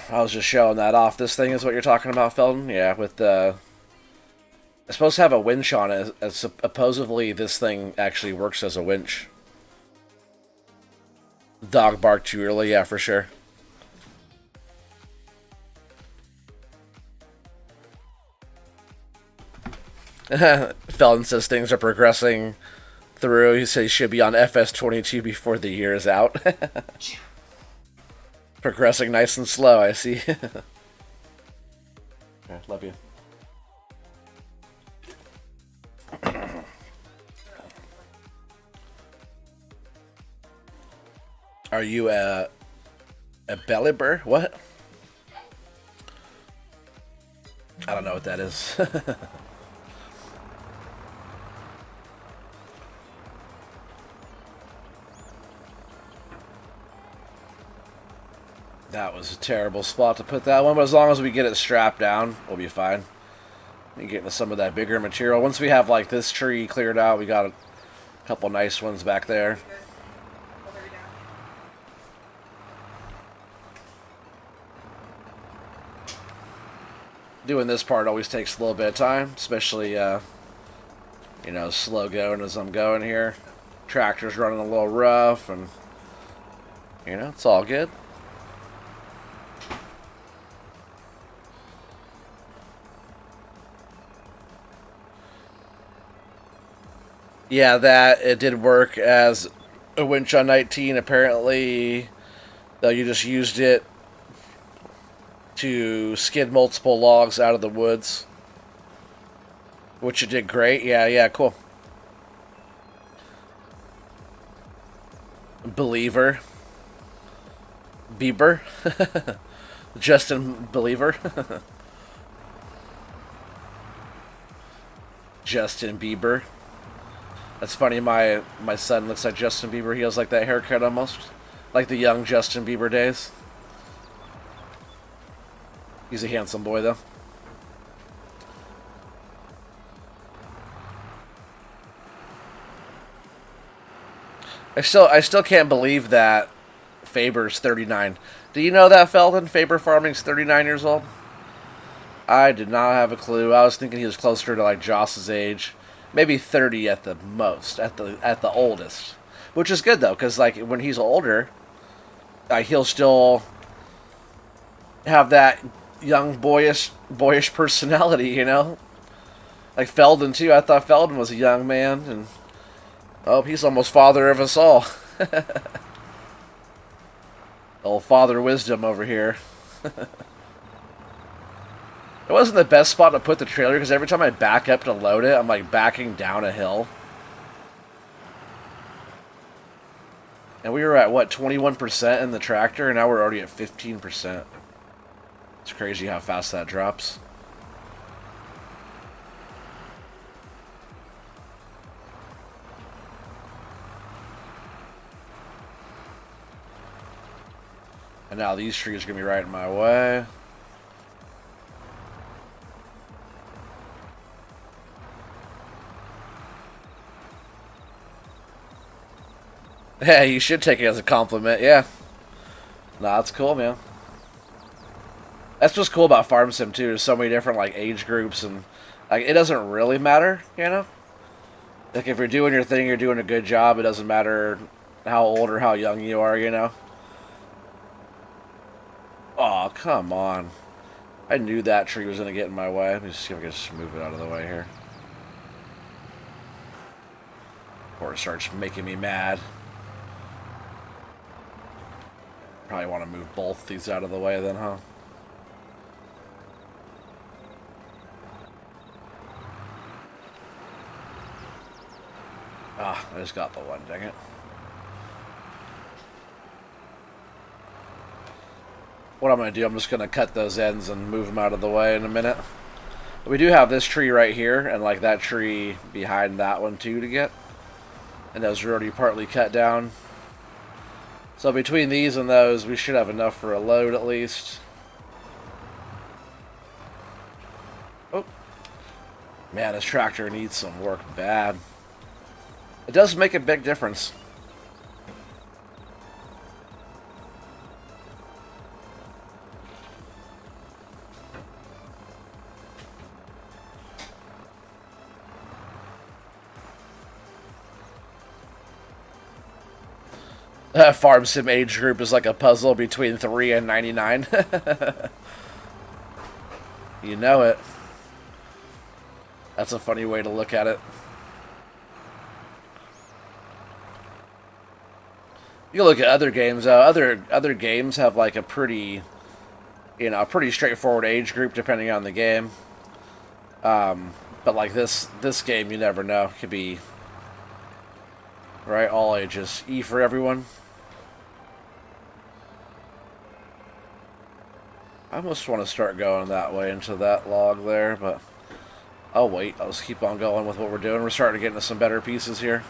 I was just showing that off. This thing is what you're talking about, Felton? Yeah, with the... It's supposed to have a winch on it. Supposedly, this thing actually works as a winch. Dog barked too early, yeah, for sure. Felton says things are progressing through. He says he should be on FS22 before the year is out. Progressing nice and slow, I see. Okay, love you. Are you a Belliber? What? I don't know what that is. That was a terrible spot to put that one, but as long as we get it strapped down, we'll be fine. We can get into some of that bigger material. Once we have like this tree cleared out, we got a couple nice ones back there. Doing this part always takes a little bit of time, especially, you know, slow going as I'm going here. Tractor's running a little rough, and, you know, it's all good. Yeah, it did work as a winch on 19. Apparently, though, you just used it to skid multiple logs out of the woods, which it did great. Yeah, cool. Believer. Bieber. Justin Believer. Justin Bieber. That's funny, my son looks like Justin Bieber. He has like that haircut almost. Like the young Justin Bieber days. He's a handsome boy, though. I still can't believe that Faber's 39. Do you know that, Felton? Faber Farming's 39 years old? I did not have a clue. I was thinking he was closer to like Joss's age. Maybe 30 at the most, at the oldest. Which is good, though, because like when he's older, he'll still have that young boyish personality, you know? Like Feldon, too. I thought Feldon was a young man, and oh, he's almost father of us all. Old father wisdom over here. It wasn't the best spot to put the trailer, because every time I back up to load it, I'm like backing down a hill. And we were at, what, 21% in the tractor, and now we're already at 15%. It's crazy how fast that drops. And now these trees are going to be right in my way. Yeah, you should take it as a compliment, yeah. Nah, that's cool, man. That's what's cool about Farm Sim, too. There's so many different, like, age groups, and, like, it doesn't really matter, you know? Like, if you're doing your thing, you're doing a good job, it doesn't matter how old or how young you are, you know? Oh, Oh, come on. I knew that tree was going to get in my way. Let me see if I can just move it out of the way here. Before it starts making me mad. Probably want to move both these out of the way then, huh? Ah, I just got the one, dang it. What I'm going to do, I'm just going to cut those ends and move them out of the way in a minute. But we do have this tree right here, and like that tree behind that one too to get. And those are already partly cut down. So between these and those, we should have enough for a load at least. Oh. Man, this tractor needs some work bad. It does make a big difference. Farm Sim age group is like a puzzle between 3 and 99. You know it. That's a funny way to look at it. You look at other games, other games have like a pretty, you know, a pretty straightforward age group depending on the game. But like this game, you never know. It could be, right, all ages. E for everyone. I almost want to start going that way into that log there, but I'll wait. I'll just keep on going with what we're doing. We're starting to get into some better pieces here.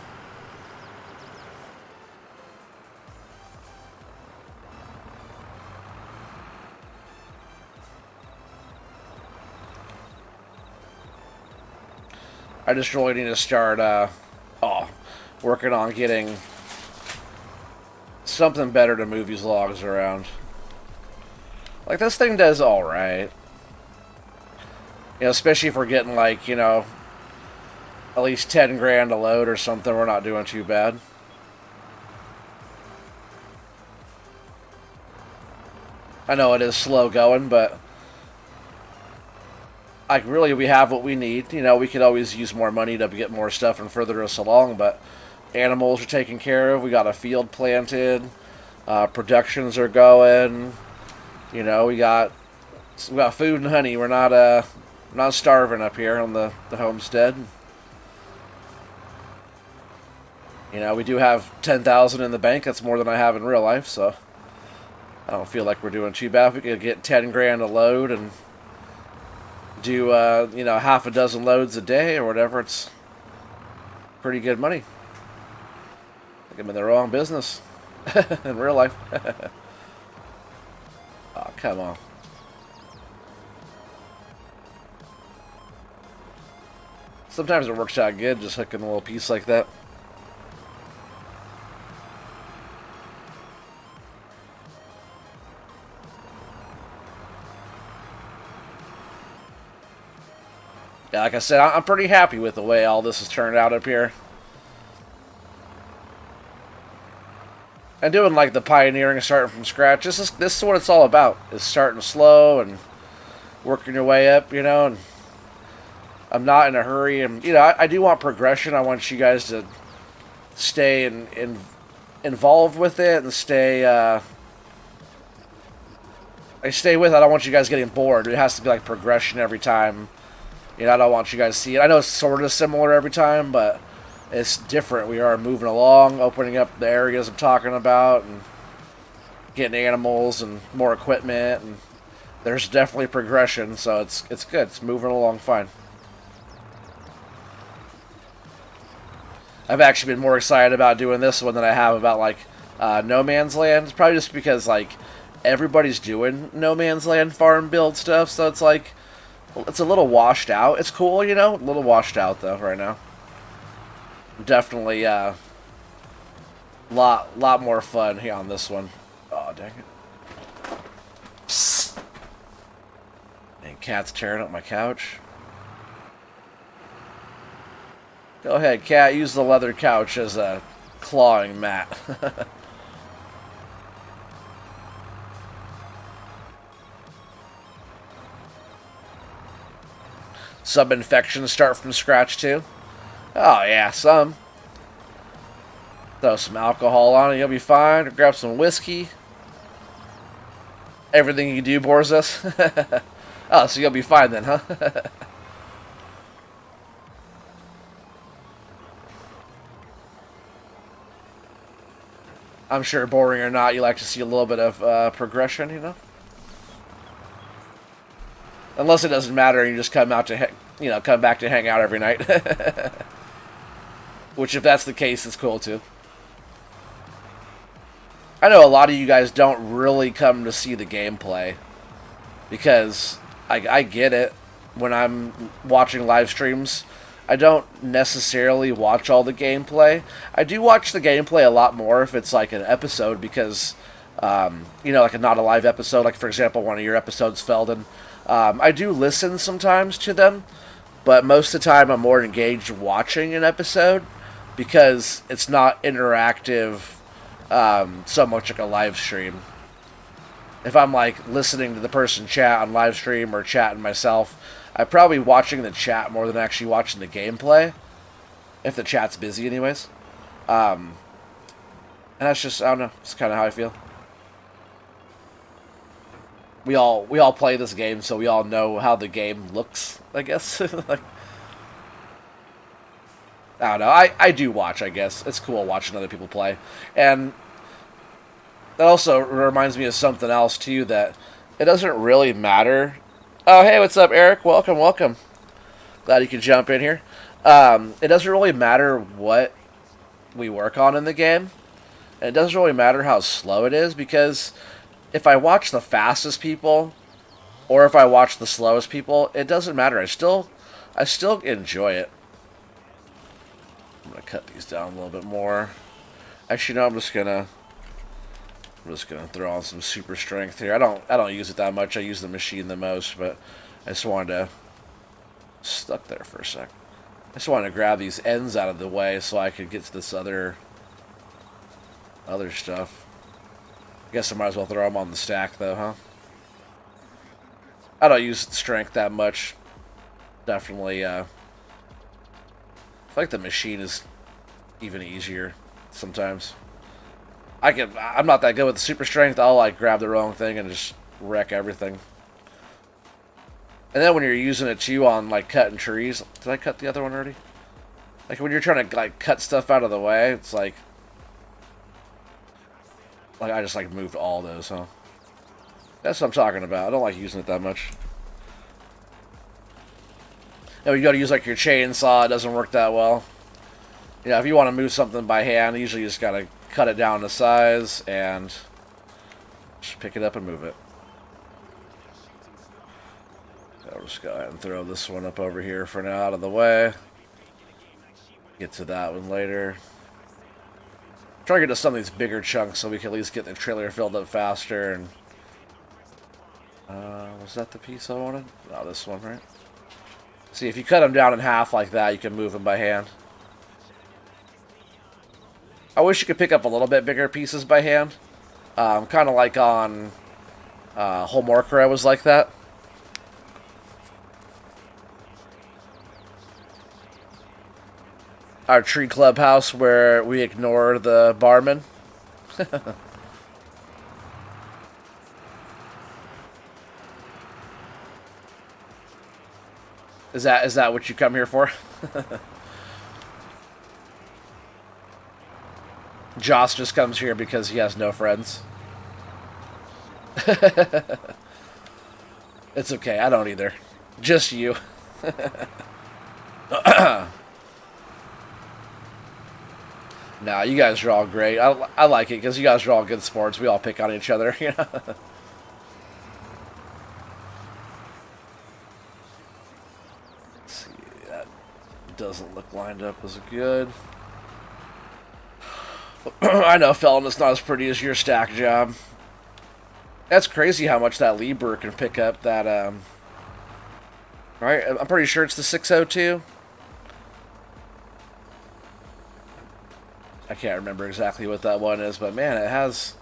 I just really need to start working on getting something better to move these logs around. Like, this thing does alright. You know, especially if we're getting, like, you know, at least 10 grand a load or something, we're not doing too bad. I know it is slow going, but like, really, we have what we need. You know, we could always use more money to get more stuff and further us along, but animals are taken care of. We got a field planted. Productions are going. You know, we got food and honey. We're not starving up here on the homestead. You know, we do have 10,000 in the bank. That's more than I have in real life, so I don't feel like we're doing too bad. If we could get 10 grand a load and do, you know, half a dozen loads a day or whatever, it's pretty good money. I think I'm in the wrong business in real life. Oh, come on. Sometimes it works out good just hooking a little piece like that. Yeah, like I said, I'm pretty happy with the way all this has turned out up here. And doing like the pioneering, starting from scratch, this is what it's all about. Is starting slow and working your way up, you know. And I'm not in a hurry, and you know, I do want progression. I want you guys to stay involved with it and stay with it. I don't want you guys getting bored. It has to be like progression every time. You know, I don't want you guys to see it. I know it's sort of similar every time, but it's different. We are moving along, opening up the areas I'm talking about, and getting animals and more equipment, and there's definitely progression, so it's good. It's moving along fine. I've actually been more excited about doing this one than I have about, like, No Man's Land. It's probably just because, like, everybody's doing No Man's Land farm build stuff, so it's like, it's a little washed out. It's cool, you know? A little washed out, though, right now. Definitely, lot more fun here on this one. Oh, dang it. Psst. And cat's tearing up my couch. Go ahead, cat. Use the leather couch as a clawing mat. Some infections start from scratch too. Oh yeah, some. Throw some alcohol on it, you'll be fine. Or grab some whiskey. Everything you do bores us. Oh, so you'll be fine then, huh? I'm sure, boring or not, you like to see a little bit of progression, you know? Unless it doesn't matter and you just come out to, come back to hang out every night. Which, if that's the case, is cool too. I know a lot of you guys don't really come to see the gameplay. Because I get it. When I'm watching live streams, I don't necessarily watch all the gameplay. I do watch the gameplay a lot more if it's like an episode because, like a not a live episode. Like, for example, one of your episodes, Felden. I do listen sometimes to them, but most of the time I'm more engaged watching an episode because it's not interactive so much like a live stream. If I'm like listening to the person chat on live stream or chatting myself, I'm probably watching the chat more than actually watching the gameplay. If the chat's busy anyways. And that's just, I don't know, it's kind of how I feel. We all play this game, so we all know how the game looks, I guess. Like, I don't know. I do watch, I guess. It's cool watching other people play. And that also reminds me of something else, too, that it doesn't really matter. Oh, hey, what's up, Eric? Welcome, welcome. Glad you could jump in here. It doesn't really matter what we work on in the game. And it doesn't really matter how slow it is, because if I watch the fastest people, or if I watch the slowest people, it doesn't matter. I still enjoy it. I'm gonna cut these down a little bit more. Actually, no, I'm just gonna throw on some super strength here. I don't use it that much. I use the machine the most, but I just wanted to stuck there for a sec. I just wanted to grab these ends out of the way so I could get to this other stuff. I guess I might as well throw them on the stack though, huh? I don't use strength that much. Definitely, I feel like the machine is even easier sometimes. I'm not that good with the super strength. I'll like grab the wrong thing and just wreck everything. And then when you're using it too on like cutting trees, did I cut the other one already? Like when you're trying to like cut stuff out of the way, it's like I just like moved all those, huh? That's what I'm talking about. I don't like using it that much. You know, you gotta use like your chainsaw, it doesn't work that well. You know, if you want to move something by hand, usually you just gotta cut it down to size and just pick it up and move it. I'll just go ahead and throw this one up over here for now out of the way. Get to that one later. Try to get to some of these bigger chunks so we can at least get the trailer filled up faster. And was that the piece I wanted? No, this one, right? See, if you cut them down in half like that, you can move them by hand. I wish you could pick up a little bit bigger pieces by hand. Kind of like on Homorcra was like that. Our tree clubhouse where we ignore the barman. Is that what you come here for? Joss just comes here because he has no friends. It's okay, I don't either. Just you. Nah, you guys are all great. I like it because you guys are all good sports. We all pick on each other, you know? Let's see, that doesn't look lined up as good. I know, Felon, it's not as pretty as your stack job. That's crazy how much that Lieber can pick up that, right? I'm pretty sure it's the 602. I can't remember exactly what that one is, but man, it has...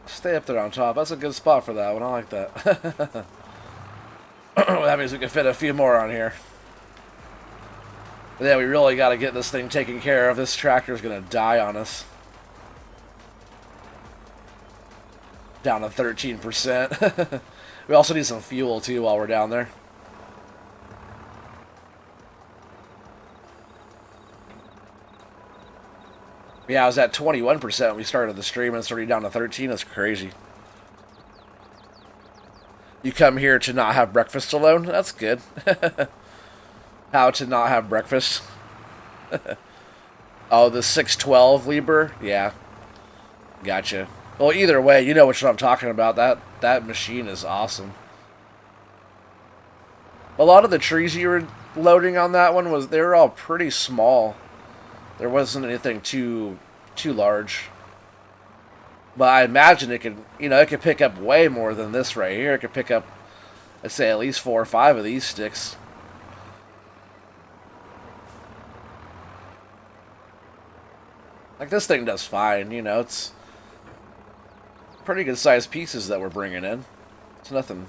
Stay up there on top. That's a good spot for that one. I like that. That means we can fit a few more on here. But yeah, we really got to get this thing taken care of. This tractor's going to die on us. Down to 13%. We also need some fuel, too, while we're down there. Yeah, I was at 21% when we started the stream, and it's already down to 13. That's crazy. You come here to not have breakfast alone? That's good. How to not have breakfast? Oh, the 612 Liber? Yeah. Gotcha. Well, either way, you know what I'm talking about. That machine is awesome. A lot of the trees you were loading on that one they were all pretty small. There wasn't anything too large. But I imagine it could pick up way more than this right here. It could pick up, I'd say, at least 4 or 5 of these sticks. Like, this thing does fine, it's pretty good sized pieces that we're bringing in. It's nothing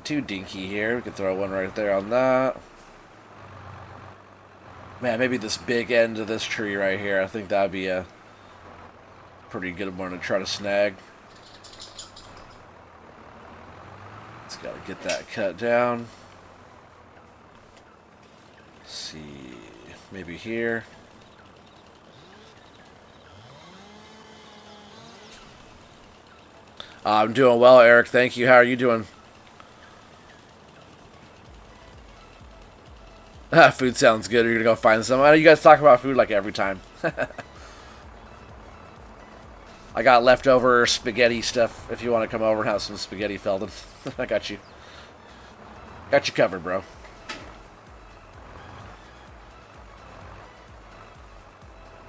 too dinky here. We could throw one right there on that. Man, maybe this big end of this tree right here. I think that would be a pretty good one to try to snag. Just got to get that cut down. Let's see, maybe here. I'm doing well, Eric. Thank you. How are you doing? Food sounds good. Are you going to go find some? I know you guys talk about food like every time. I got leftover spaghetti stuff if you want to come over and have some spaghetti, Feldon. I got you. Got you covered, bro.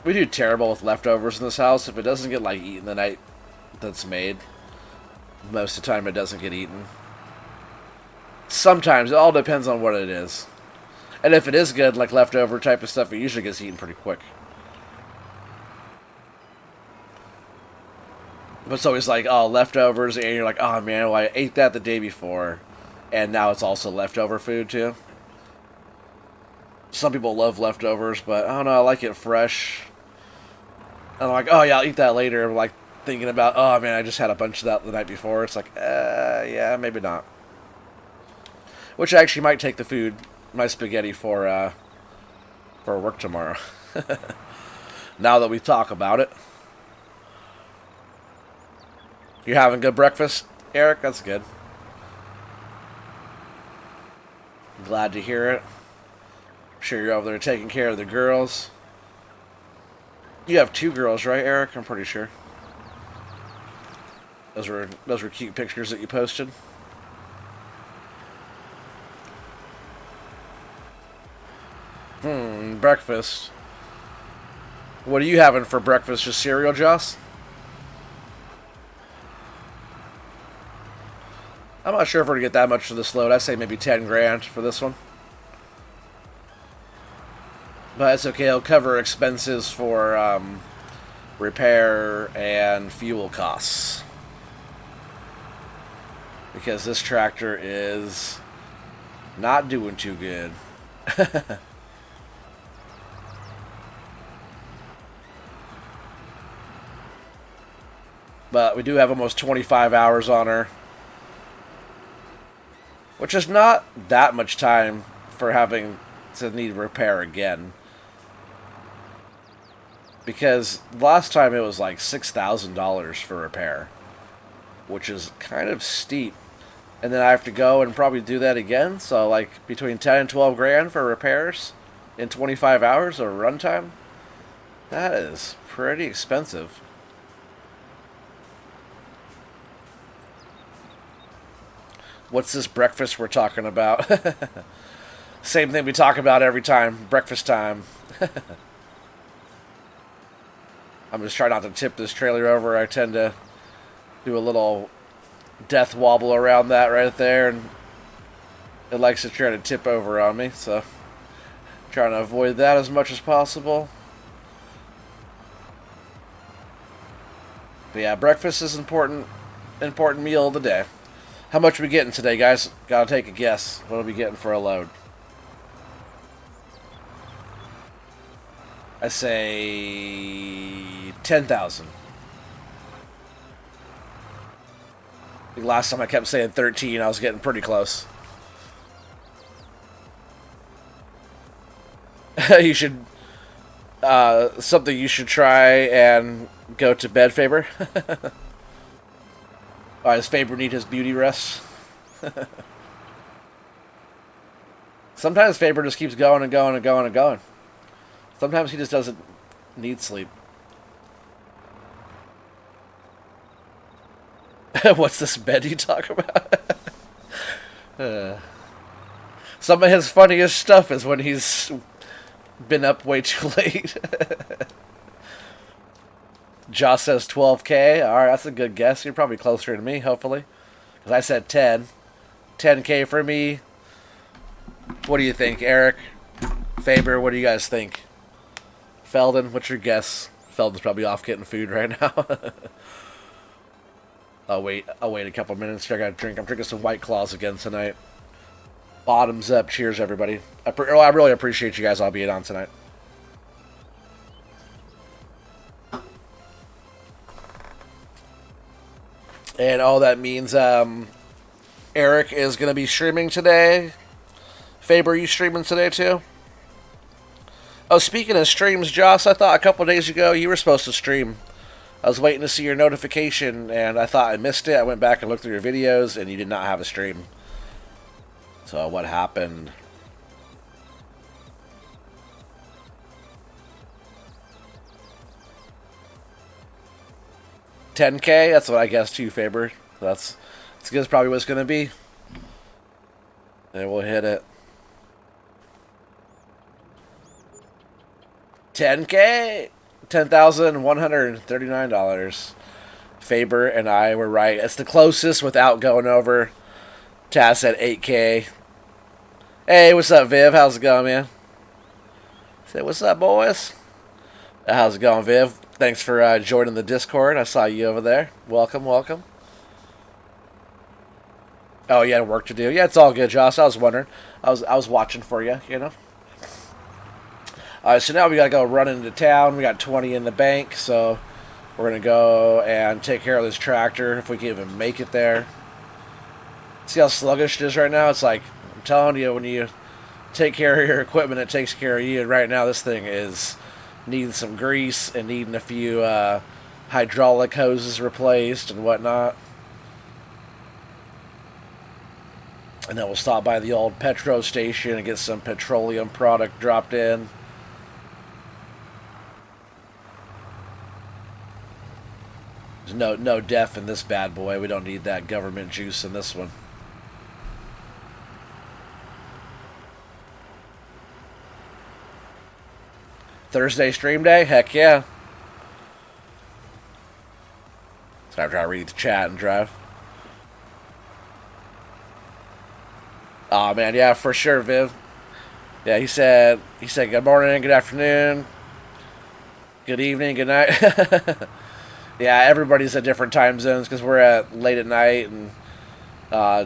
We do terrible with leftovers in this house. If it doesn't get, like, eaten the night that's made, most of the time it doesn't get eaten. Sometimes. It all depends on what it is. And if it is good, like leftover type of stuff, it usually gets eaten pretty quick. But it's always like, oh, leftovers, and you're like, oh man, well, I ate that the day before, and now it's also leftover food too. Some people love leftovers, but I don't know, I like it fresh. And I'm like, oh yeah, I'll eat that later. I'm like thinking about, oh man, I just had a bunch of that the night before. It's like, yeah, maybe not. Which I actually might take the food, my spaghetti for work tomorrow. Now that we talk about it. You're having good breakfast, Eric? That's good. Glad to hear it. I'm sure you're over there taking care of the girls. You have 2 girls, right, Eric? I'm pretty sure. Those were cute pictures that you posted. Breakfast. What are you having for breakfast? Just cereal, Joss? I'm not sure if we're going to get that much for this load. I say maybe 10 grand for this one. But it's okay. It'll cover expenses for repair and fuel costs. Because this tractor is not doing too good. But we do have almost 25 hours on her. Which is not that much time for having to need repair again. Because last time it was like $6,000 for repair. Which is kind of steep. And then I have to go and probably do that again. So like between 10 and 12 grand for repairs in 25 hours of runtime. That is pretty expensive. What's this breakfast we're talking about? Same thing we talk about every time. Breakfast time. I'm just trying not to tip this trailer over. I tend to do a little death wobble around that right there. And it likes to try to tip over on me. So trying to avoid that as much as possible. But yeah, breakfast is important meal of the day. How much are we getting today, guys? Gotta take a guess. What are we getting for a load? I say 10,000. Last time I kept saying 13, I was getting pretty close. You should, something you should try and go to bed, Faber. Does Faber need his beauty rest? Sometimes Faber just keeps going and going and going and going. Sometimes he just doesn't need sleep. What's this bed you talk about? Some of his funniest stuff is when he's been up way too late. Josh says 12K. Alright, that's a good guess. You're probably closer to me, hopefully. Because I said 10. 10K for me. What do you think, Eric? Faber, what do you guys think? Feldon, what's your guess? Feldon's probably off getting food right now. I'll wait a couple minutes. I gotta drink. I'm drinking some White Claws again tonight. Bottoms up. Cheers, everybody. I really appreciate you guys all being on tonight. And all that means Eric is going to be streaming today. Faber, are you streaming today too? Oh, speaking of streams, Joss, I thought a couple days ago you were supposed to stream. I was waiting to see your notification, and I thought I missed it. I went back and looked through your videos, and you did not have a stream. So what happened? $10K? That's what I guessed too, Faber. That's probably what it's going to be. And we'll hit it. $10K! $10,139. Faber and I were right. It's the closest without going over. Taz said 8K. Hey, what's up, Viv? How's it going, man? Say, what's up, boys? How's it going, Viv? Thanks for joining the Discord. I saw you over there. Welcome, welcome. Oh, you had work to do. Yeah, it's all good, Josh. I was wondering. I was watching for you, you know. So now we gotta go run into town. We got 20 in the bank, so we're gonna go and take care of this tractor if we can even make it there. See how sluggish it is right now? It's like, I'm telling you, when you take care of your equipment, it takes care of you. And right now, this thing is needing some grease and needing a few hydraulic hoses replaced and whatnot. And then we'll stop by the old petro station and get some petroleum product dropped in. There's no DEF in this bad boy. We don't need that government juice in this one. Thursday stream day? Heck yeah. So I'm trying to read the chat and drive. Oh man, yeah, for sure, Viv. Yeah, he said good morning, good afternoon, good evening, good night. Yeah, everybody's at different time zones because we're at late at night, and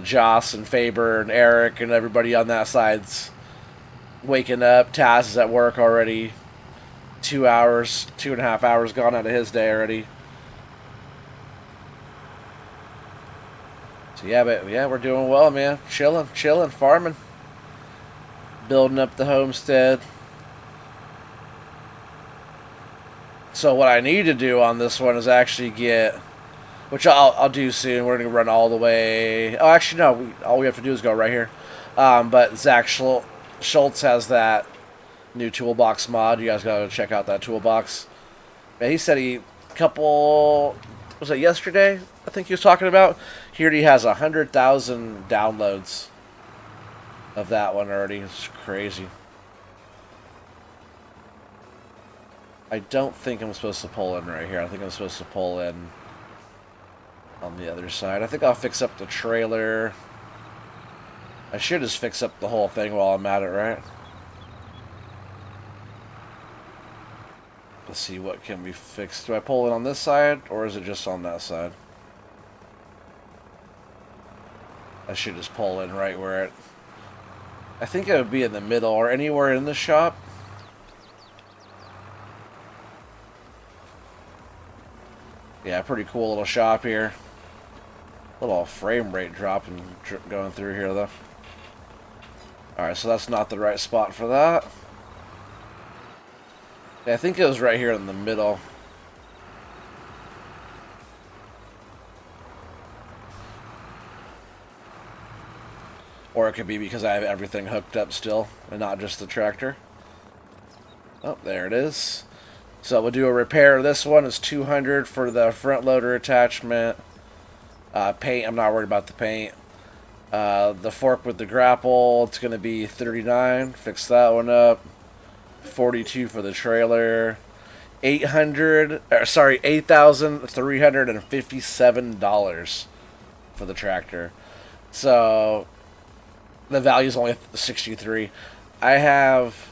Joss and Faber and Eric and everybody on that side's waking up. Taz is at work already. 2 hours, 2.5 hours gone out of his day already. So yeah, but yeah, we're doing well, man. Chilling, farming, building up the homestead. So what I need to do on this one is actually get, which I'll do soon. We're gonna run all the way. Oh, actually no. All we have to do is go right here. But Zach Schultz has that new toolbox mod. You guys gotta check out that toolbox. Man, he said was it yesterday? I think he was talking about. He already has 100,000 downloads of that one already. It's crazy. I don't think I'm supposed to pull in right here. I think I'm supposed to pull in on the other side. I think I'll fix up the trailer. I should just fix up the whole thing while I'm at it, right? Let's see what can be fixed. Do I pull it on this side, or is it just on that side? I should just pull in right where it... I think it would be in the middle or anywhere in the shop. Yeah, pretty cool little shop here. Little frame rate dropping going through here though. Alright, so that's not the right spot for that. Yeah, I think it was right here in the middle. Or it could be because I have everything hooked up still and not just the tractor. Oh, there it is. So we'll do a repair. This one is $200 for the front loader attachment. Paint, I'm not worried about the paint. The fork with the grapple, it's going to be $39. Fix that one up. $42 for the trailer. $8,357 for the tractor. So the value is only $63. I have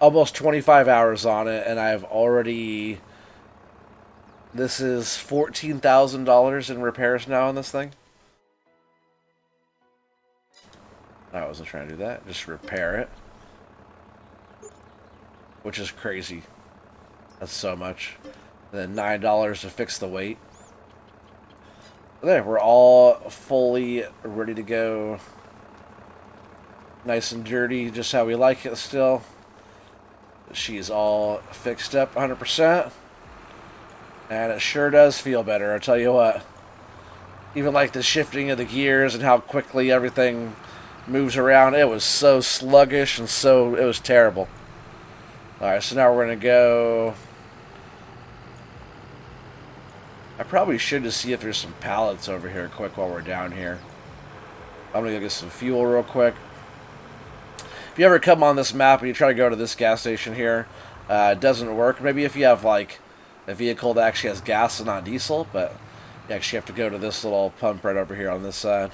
almost 25 hours on it, and I've already... This is $14,000 in repairs now on this thing. I wasn't trying to do that. Just repair it. Which is crazy. That's so much. And then $9 to fix the weight. There, we're all fully ready to go. Nice and dirty, just how we like it still. She's all fixed up 100%. And it sure does feel better, I'll tell you what. Even like the shifting of the gears and how quickly everything moves around. It was so sluggish and so... It was terrible. Alright, so now we're going to go... I probably should just see if there's some pallets over here quick while we're down here. I'm going to go get some fuel real quick. If you ever come on this map and you try to go to this gas station here, it doesn't work. Maybe if you have like a vehicle that actually has gas and not diesel, but you actually have to go to this little pump right over here on this side.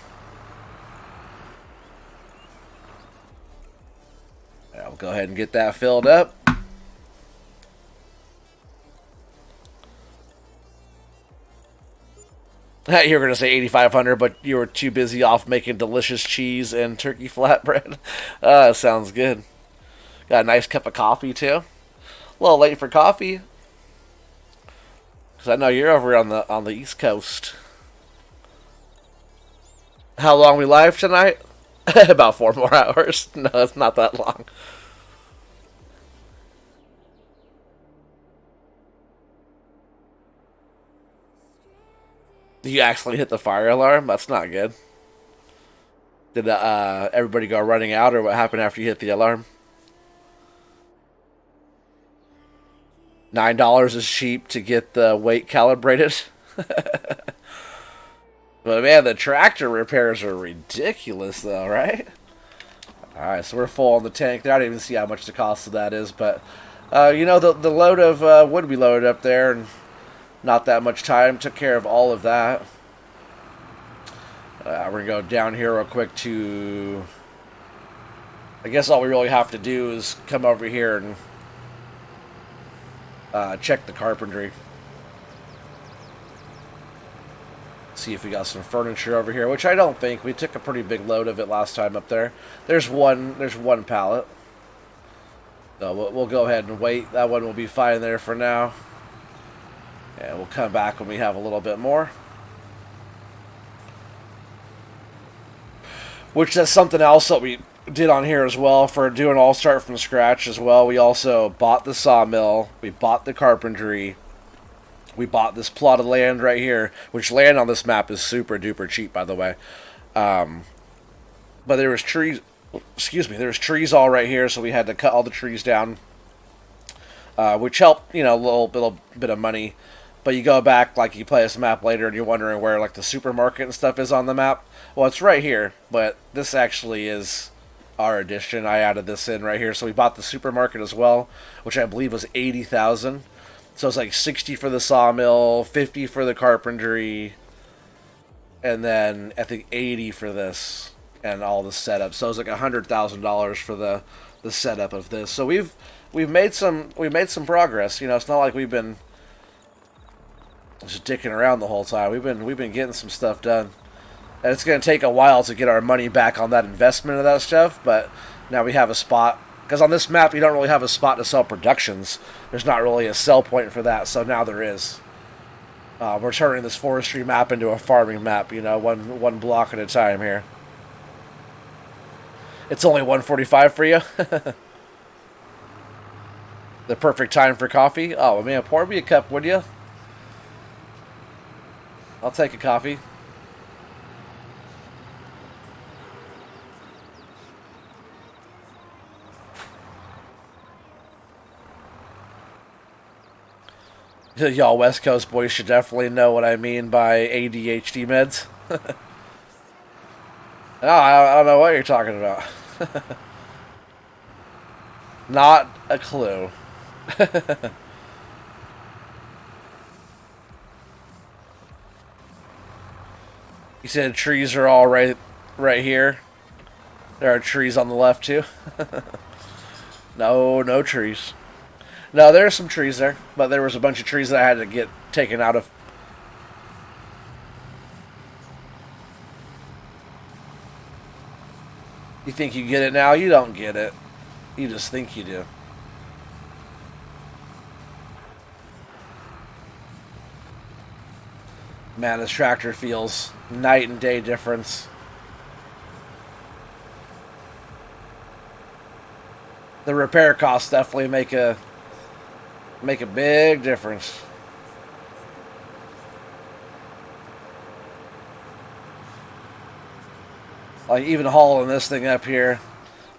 I'll go ahead and get that filled up. You were going to say 8,500, but you were too busy off making delicious cheese and turkey flatbread. Sounds good. Got a nice cup of coffee, too. A little late for coffee. Because I know you're over on the East Coast. How long we live tonight? About 4 more hours. No, it's not that long. You actually hit the fire alarm? That's not good. Did everybody go running out, or what happened after you hit the alarm? $9 is cheap to get the weight calibrated. But man, the tractor repairs are ridiculous though, right? Alright, so we're full on the tank. I don't even see how much the cost of that is, but you know, the load of wood we loaded up there, and not that much time, took care of all of that. We're going to go down here real quick to... I guess all we really have to do is come over here and check the carpentry. See if we got some furniture over here, which I don't think. We took a pretty big load of it last time up there. There's one pallet. So we'll go ahead and wait. That one will be fine there for now. And we'll come back when we have a little bit more. Which is something else that we did on here as well for doing all start from scratch as well. We also bought the sawmill. We bought the carpentry. We bought this plot of land right here, which land on this map is super duper cheap, by the way. But there was trees, there's trees all right here, so we had to cut all the trees down, which helped, you know, a little bit of money. But you go back, like you play this map later and you're wondering where like the supermarket and stuff is on the map. Well, it's right here, but this actually is our addition. I added this in right here. So we bought the supermarket as well, which I believe was $80,000. So it's like 60 for the sawmill, 50 for the carpentry, and then I think 80 for this and all the setup. So it's like $100,000 for the setup of this. So we've made some progress. You know, it's not like we've been just dicking around the whole time. We've been getting some stuff done. And it's going to take a while to get our money back on that investment of that stuff, but now we have a spot. Because on this map, you don't really have a spot to sell productions. There's not really a sell point for that, so now there is. We're turning this forestry map into a farming map, you know, one block at a time here. It's only 1:45 for you. The perfect time for coffee. Oh, man, pour me a cup, would you? I'll take a coffee. Y'all West Coast boys should definitely know what I mean by ADHD meds. Oh, I don't know what you're talking about. Not a clue. You said trees are all right here. There are trees on the left too. No trees. No, there's some trees there, but there was a bunch of trees that I had to get taken out of. You think you get it now? You don't get it. You just think you do. Man, this tractor feels night and day difference. The repair costs definitely make a big difference. Like even hauling this thing up here.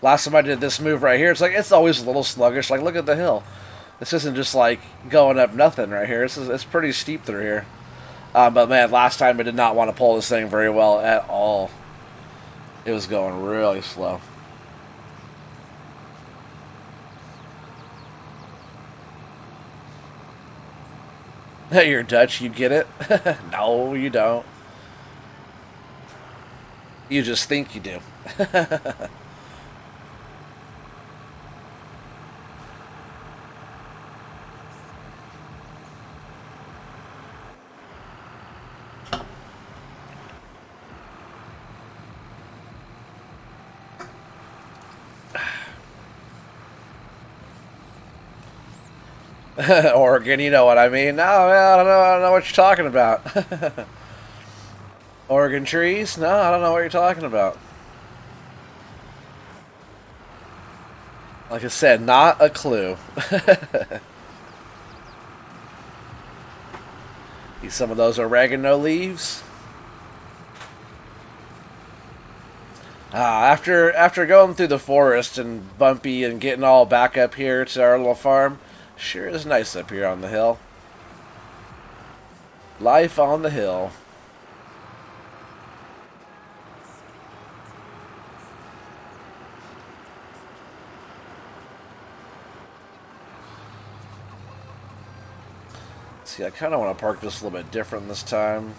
Last time I did this move right here, it's always a little sluggish. Like look at the hill. This isn't just like going up nothing right here. It's pretty steep through here. But man, last time I did not want to pull this thing very well at all. It was going really slow. You're Dutch, you get it? No, you don't. You just think you do. Oregon, you know what I mean. No, man, I don't know what you're talking about. Oregon trees? No, I don't know what you're talking about. Like I said, not a clue. Need some of those oregano leaves. After going through the forest and bumpy and getting all back up here to our little farm, sure is nice up here on the hill. Life on the hill. See, I kind of want to park this a little bit different this time.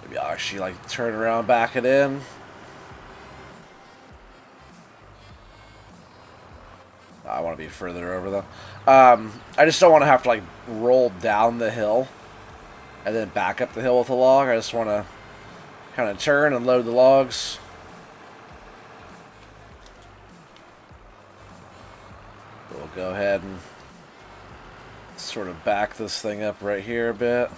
Maybe I'll actually like turn around, back it in. I want to be further over though. I just don't want to have to like roll down the hill and then back up the hill with a log. I just want to kind of turn and load the logs. We'll go ahead and sort of back this thing up right here a bit.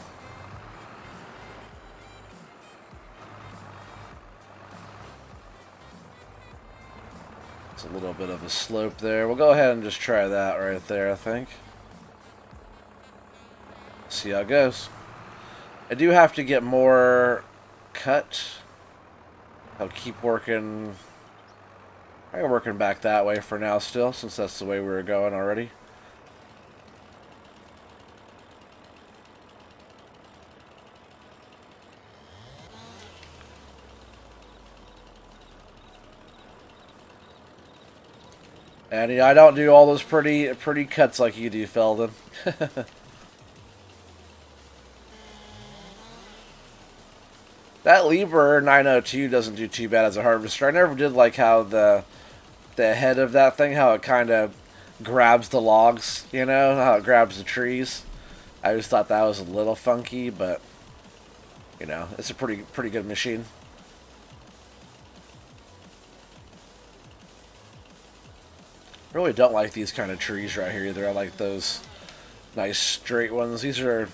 It's a little bit of a slope there. We'll go ahead and just try that right there, I think. See how it goes. I do have to get more cut. I'll keep working. I'm working back that way for now still, since that's the way we were going already. And you know, I don't do all those pretty cuts like you do, Feldon. That Lieber 902 doesn't do too bad as a harvester. I never did like how the head of that thing, how it kind of grabs the logs, you know, how it grabs the trees. I always thought that was a little funky, but you know, it's a pretty good machine. Really don't like these kind of trees right here either. I like those nice straight ones. These are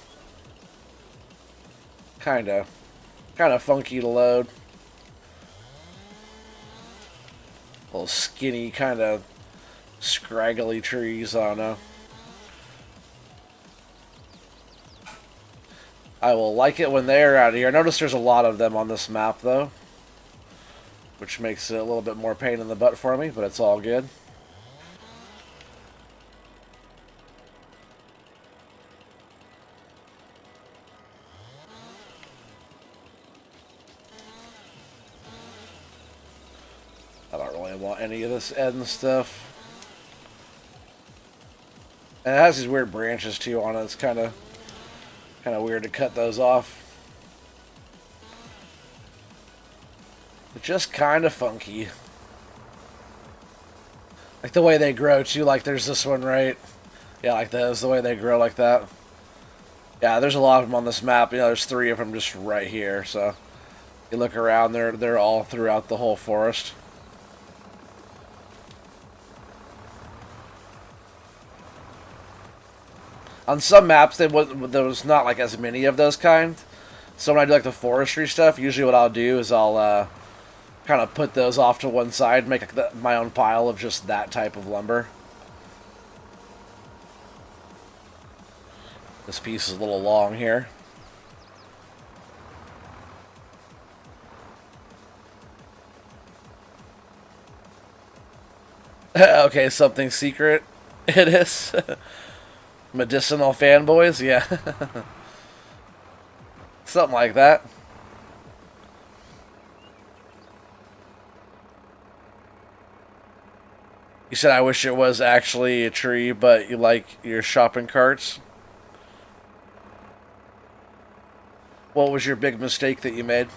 kind of funky to load. Little skinny, kind of scraggly trees. I don't know. I will like it when they're out of here. I notice there's a lot of them on this map though, which makes it a little bit more pain in the butt for me, but it's all good. I don't really want any of this end stuff. And it has these weird branches too on it. It's kind of weird to cut those off. But just kind of funky. Like the way they grow too. Like there's this one right. Yeah, like those. The way they grow like that. Yeah, there's a lot of them on this map. You know, there's 3 of them just right here. So you look around, they're all throughout the whole forest. On some maps, there was not like as many of those kind. So when I do like the forestry stuff, usually what I'll do is I'll kind of put those off to one side, make my own pile of just that type of lumber. This piece is a little long here. Okay, something secret. It is. Medicinal fanboys, yeah. Something like that. You said I wish it was actually a tree, but you like your shopping carts. What was your big mistake that you made?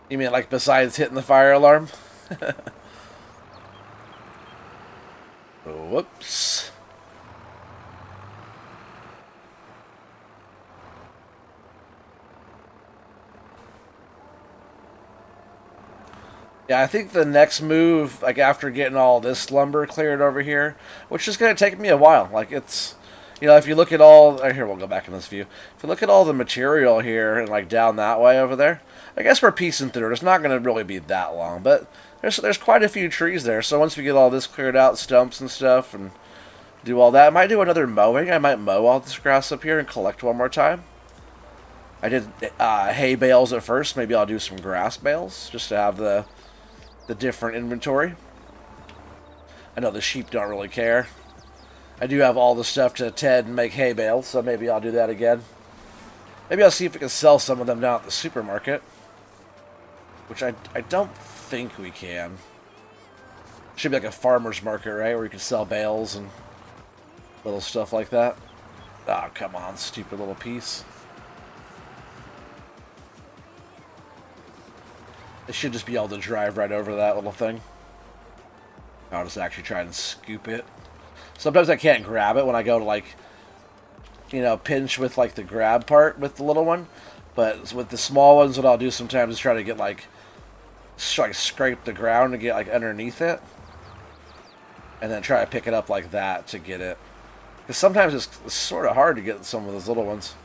You mean like besides hitting the fire alarm? Whoops. Yeah, I think the next move, like after getting all this lumber cleared over here, which is going to take me a while. Like it's, you know, if you look at all, here we'll go back in this view. If you look at all the material here and like down that way over there, I guess we're piecing through it. It's not going to really be that long, but there's quite a few trees there. So once we get all this cleared out, stumps and stuff, and do all that, I might do another mowing. I might mow all this grass up here and collect one more time. I did hay bales at first. Maybe I'll do some grass bales just to have the different inventory. I know the sheep don't really care. I do have all the stuff to TED and make hay bales, so maybe I'll do that again. Maybe I'll see if we can sell some of them down at the supermarket, which I don't think we can. Should be like a farmer's market, right, where you can sell bales and little stuff like that. Oh, come on, stupid little piece. It should just be able to drive right over that little thing. I'll just actually try and scoop it. Sometimes I can't grab it when I go to, like, you know, pinch with, like, the grab part with the little one. But with the small ones, what I'll do sometimes is try to get, like scrape the ground to get, like, underneath it. And then try to pick it up like that to get it. Because sometimes it's sort of hard to get some of those little ones.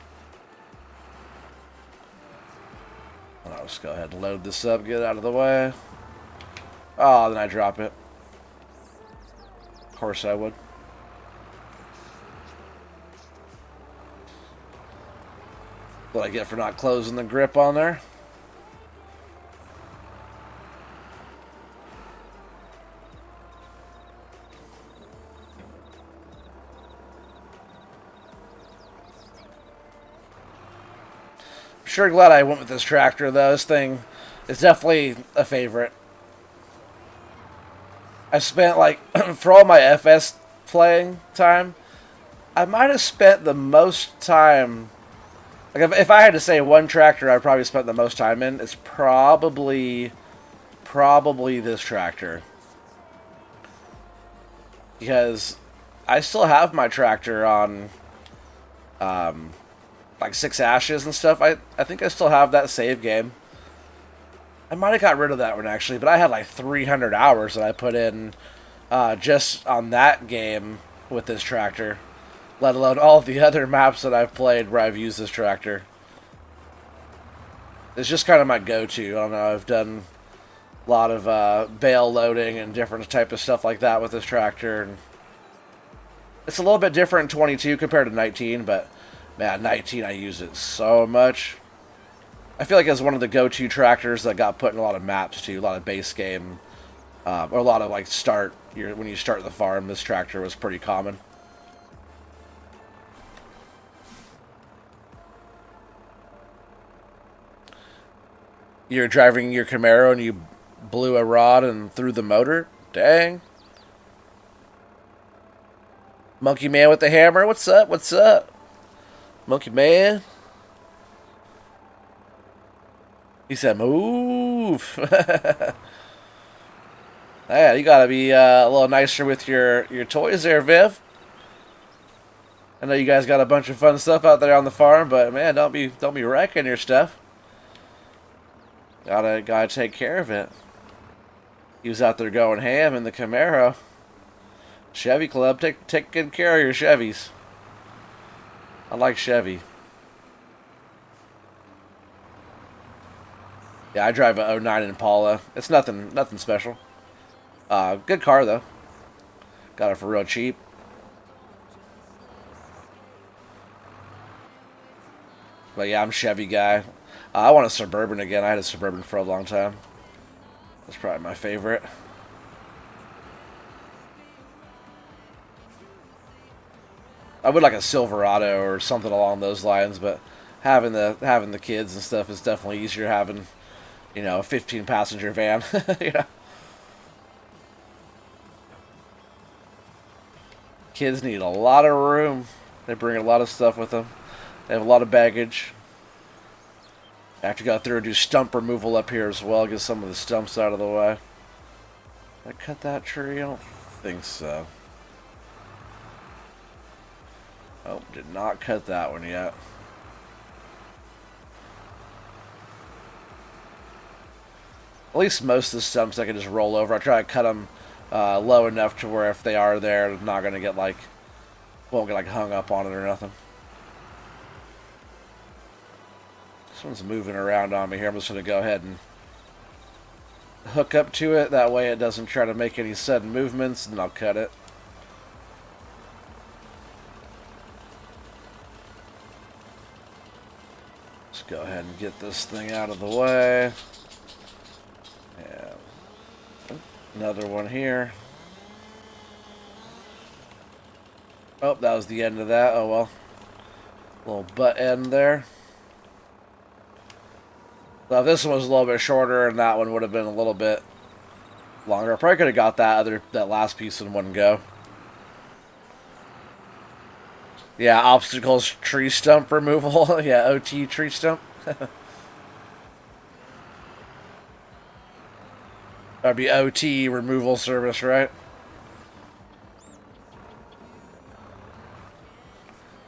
I'll just go ahead and load this up, get it out of the way. Oh, then I drop it. Of course I would. What I get for not closing the grip on there. Sure glad I went with this tractor though. This thing is definitely a favorite. I spent like for all my FS playing time, I might have spent the most time. Like if I had to say one tractor I probably spent the most time in, it's probably this tractor. Because I still have my tractor on like 6 ashes and stuff. I think I still have that save game. I might have got rid of that one actually, but I had like 300 hours that I put in just on that game with this tractor, let alone all the other maps that I've played where I've used this tractor. It's just kind of my go-to. I don't know, I've done a lot of bale loading and different type of stuff like that with this tractor. And it's a little bit different in 22 compared to 19, but man, 19 I use it so much. I feel like it's one of the go-to tractors that got put in a lot of maps too, a lot of base game, or a lot of like when you start the farm, this tractor was pretty common. You're driving your Camaro and you blew a rod and threw the motor? Dang. Monkey Man with the hammer, what's up? What's up? Monkey Man? He said, move. Yeah, you gotta be a little nicer with your toys there, Viv. I know you guys got a bunch of fun stuff out there on the farm, but man, don't be wrecking your stuff. Gotta take care of it. He was out there going ham in the Camaro. Chevy Club, take good care of your Chevys. I like Chevy. Yeah, I drive a 09 Impala. It's nothing special. Good car though. Got it for real cheap. But yeah, I'm a Chevy guy. I want a Suburban again. I had a Suburban for a long time. That's probably my favorite. I would like a Silverado or something along those lines, but having the kids and stuff is definitely easier having, you know, a 15-passenger van. You know? Kids need a lot of room. They bring a lot of stuff with them. They have a lot of baggage. I have to go through and do stump removal up here as well, get some of the stumps out of the way. Did I cut that tree? I don't think so. Oh, did not cut that one yet. At least most of the stumps I can just roll over. I try to cut them low enough to where if they are there, they're not going to get like, won't get like hung up on it or nothing. This one's moving around on me here. I'm just going to go ahead and hook up to it. That way it doesn't try to make any sudden movements, and then I'll cut it. Let's go ahead and get this thing out of the way. Yeah. Another one here. Oh, that was the end of that. Oh well. Little butt end there. So if this one was a little bit shorter and that one would have been a little bit longer, I probably could have got that last piece in one go. Yeah, obstacles tree stump removal. Yeah, OT tree stump. That'd be OT removal service, right?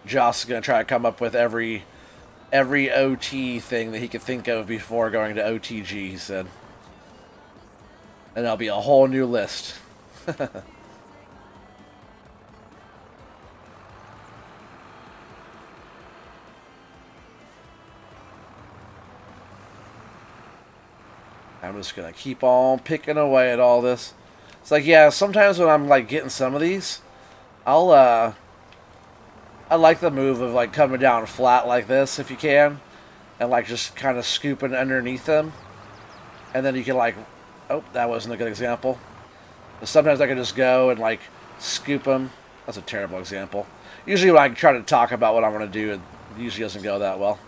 Joss is gonna try to come up with every OT thing that he could think of before going to OTG, he said. And that'll be a whole new list. I'm just gonna keep on picking away at all this. It's like, yeah, sometimes when I'm like getting some of these, I like the move of like coming down flat like this if you can, and like just kind of scooping underneath them, and then you can like, oh, that wasn't a good example. But sometimes I can just go and like scoop them. That's a terrible example. Usually when I try to talk about what I'm going to do, it usually doesn't go that well.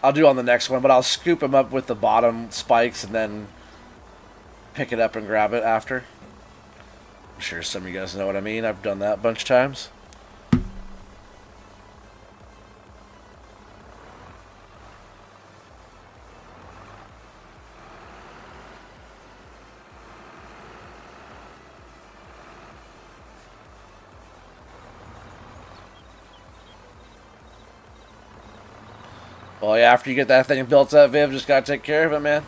I'll do on the next one, but I'll scoop them up with the bottom spikes and then pick it up and grab it after. I'm sure some of you guys know what I mean. I've done that a bunch of times. Well, yeah, after you get that thing built up, Viv, just gotta take care of it, man.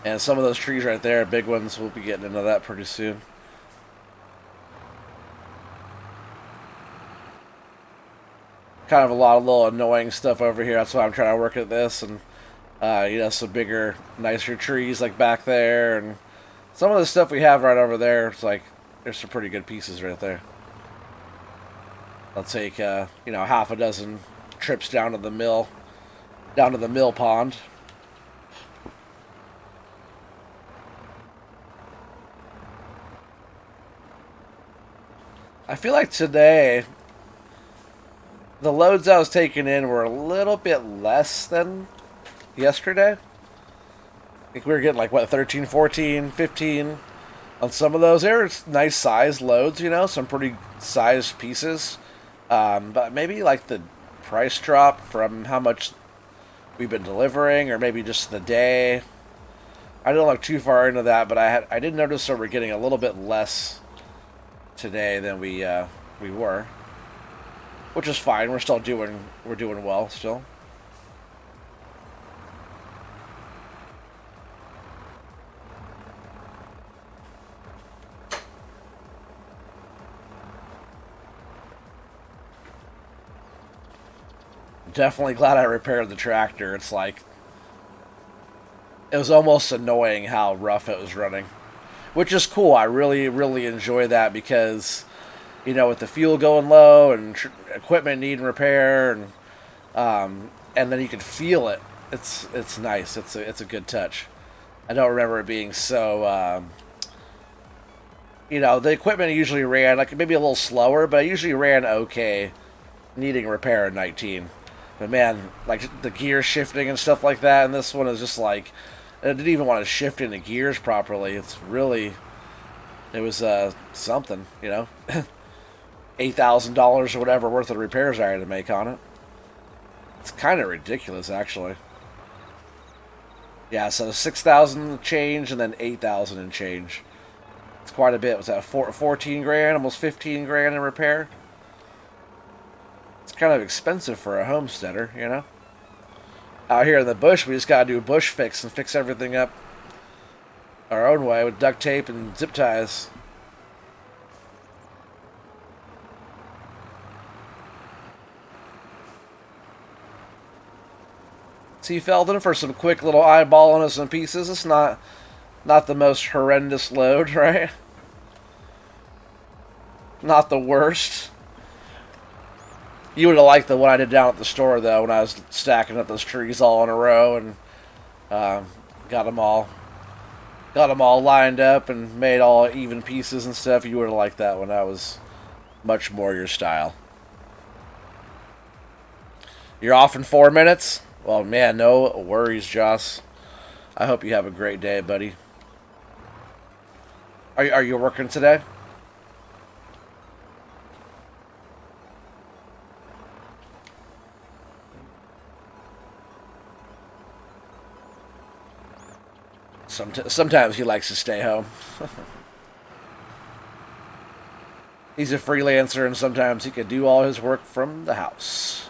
And some of those trees right there, big ones, we'll be getting into that pretty soon. Kind of a lot of little annoying stuff over here. That's why I'm trying to work at this. And, you know, some bigger, nicer trees like back there. And some of the stuff we have right over there, it's like, there's some pretty good pieces right there. I'll take, you know, half a dozen trips down to the mill pond. I feel like today, the loads I was taking in were a little bit less than yesterday. I think we were getting like, what, 13, 14, 15 on some of those. They were nice size loads, you know, some pretty sized pieces. But maybe like the price drop from how much we've been delivering, or maybe just the day. I didn't look too far into that, but I did notice that we're getting a little bit less today than we were, which is fine. We're doing well still. Definitely glad I repaired the tractor. It's like, it was almost annoying how rough it was running, which is cool. I really, really enjoy that because, you know, with the fuel going low and equipment needing repair, and then you can feel it. It's nice. It's a good touch. I don't remember it being so. You know, the equipment usually ran like maybe a little slower, but it usually ran okay, needing repair in 19. But man, like the gear shifting and stuff like that, and this one is just like, I didn't even want to shift into gears properly. It's really, it was something, you know, $8,000 or whatever worth of repairs I had to make on it. It's kind of ridiculous, actually. Yeah, so 6,000 change and then 8,000 and change. It's quite a bit. Was that 14 grand, almost 15 grand in repair? It's kind of expensive for a homesteader, you know? Out here in the bush, we just gotta do a bush fix and fix everything up our own way with duct tape and zip ties. See, Feldon, for some quick little eyeballing of some pieces, it's not the most horrendous load, right? Not the worst. You would have liked the one I did down at the store, though, when I was stacking up those trees all in a row and got them all lined up and made all even pieces and stuff. You would have liked that one. That was much more your style. You're off in 4 minutes? Well, man, no worries, Joss. I hope you have a great day, buddy. Are you working today? Sometimes he likes to stay home. He's a freelancer, and sometimes he can do all his work from the house,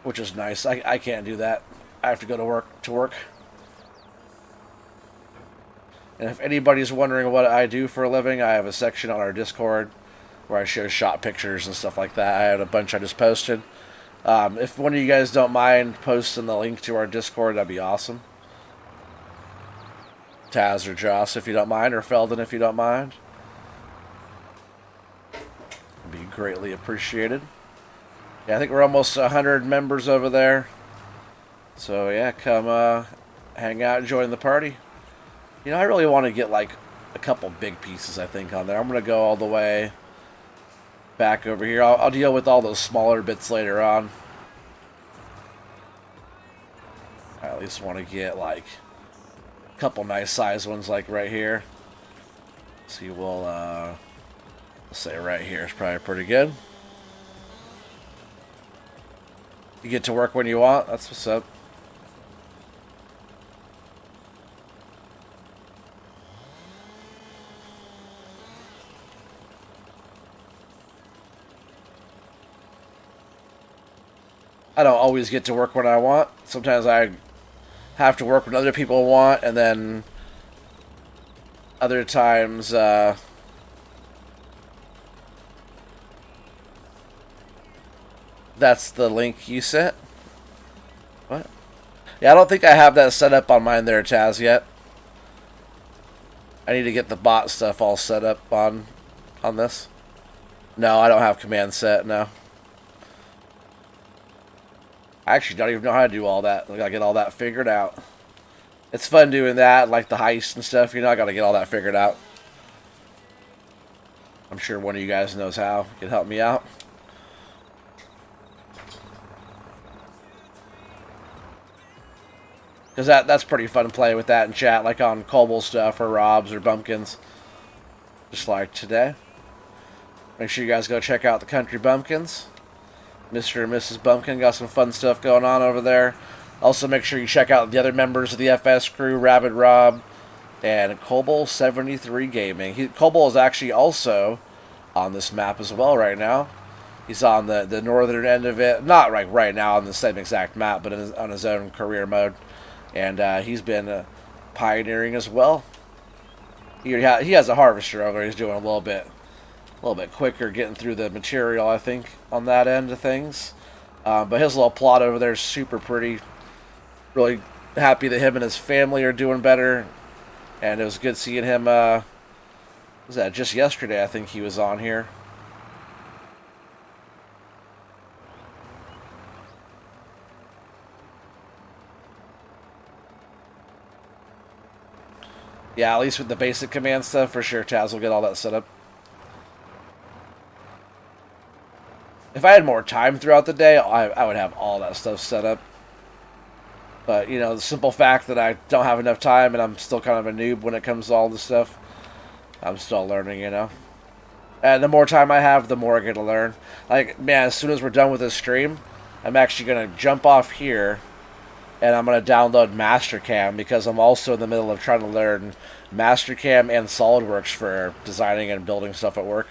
which is nice. I can't do that. I have to go to work. And if anybody's wondering what I do for a living, I have a section on our Discord where I show shot pictures and stuff like that. I had a bunch I just posted. If one of you guys don't mind posting the link to our Discord, that'd be awesome. Taz or Joss, if you don't mind, or Feldon, if you don't mind. It'd be greatly appreciated. Yeah, I think we're almost 100 members over there. So, yeah, come hang out and join the party. You know, I really want to get, like, a couple big pieces, I think, on there. I'm going to go all the way back over here. I'll deal with all those smaller bits later on. I at least want to get, like, couple nice size ones like right here. See, we'll say right here is probably pretty good. You get to work when you want. That's what's up. I don't always get to work when I want. Sometimes I have to work when other people want, and then other times, that's the link you sent? What? Yeah, I don't think I have that set up on mine there, Taz, yet. I need to get the bot stuff all set up on this. No, I don't have command set, no. I actually don't even know how to do all that. I gotta get all that figured out. It's fun doing that, like the heist and stuff, you know, I gotta get all that figured out. I'm sure one of you guys knows how. You can help me out. Because that's pretty fun to play with that in chat, like on Cobble stuff or Rob's or Bumpkins. Just like today. Make sure you guys go check out the Country Bumpkins. Mr. and Mrs. Bumpkin got some fun stuff going on over there. Also, make sure you check out the other members of the FS crew, Rabid Rob and Cobble73 Gaming. Cobble is actually also on this map as well right now. He's on the northern end of it. Not right now on the same exact map, but on his own career mode. And he's been pioneering as well. He has a harvester over there. He's doing a little bit quicker getting through the material, I think, on that end of things. But his little plot over there is super pretty. Really happy that him and his family are doing better. And it was good seeing him, was that just yesterday, I think he was on here. Yeah, at least with the basic command stuff, for sure, Taz will get all that set up. If I had more time throughout the day, I would have all that stuff set up. But, you know, the simple fact that I don't have enough time and I'm still kind of a noob when it comes to all this stuff, I'm still learning, you know. And the more time I have, the more I get to learn. Like, man, as soon as we're done with this stream, I'm actually going to jump off here and I'm going to download Mastercam because I'm also in the middle of trying to learn Mastercam and SolidWorks for designing and building stuff at work.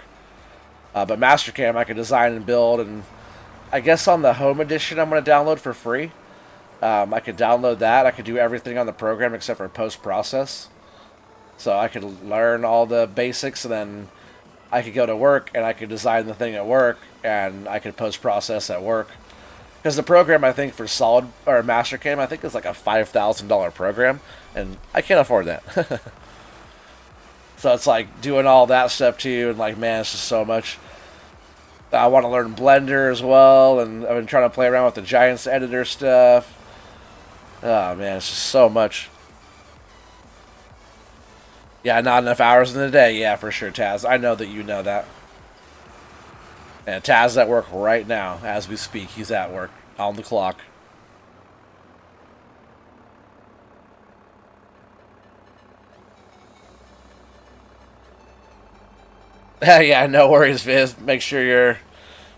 But Mastercam I can design and build, and I guess on the Home Edition I'm going to download for free. I could download that. I could do everything on the program except for post-process. So I could learn all the basics, and then I could go to work, and I could design the thing at work, and I could post-process at work. Because the program, I think, for Mastercam, I think is like a $5,000 program, and I can't afford that. So it's like doing all that stuff too, and like, man, it's just so much. I want to learn Blender as well, and I've been trying to play around with the Giants editor stuff. Oh man, it's just so much. Yeah, not enough hours in the day. Yeah, for sure, Taz. I know that you know that. And Taz is at work right now as we speak. He's at work on the clock. Yeah, no worries, Viz. Make sure you're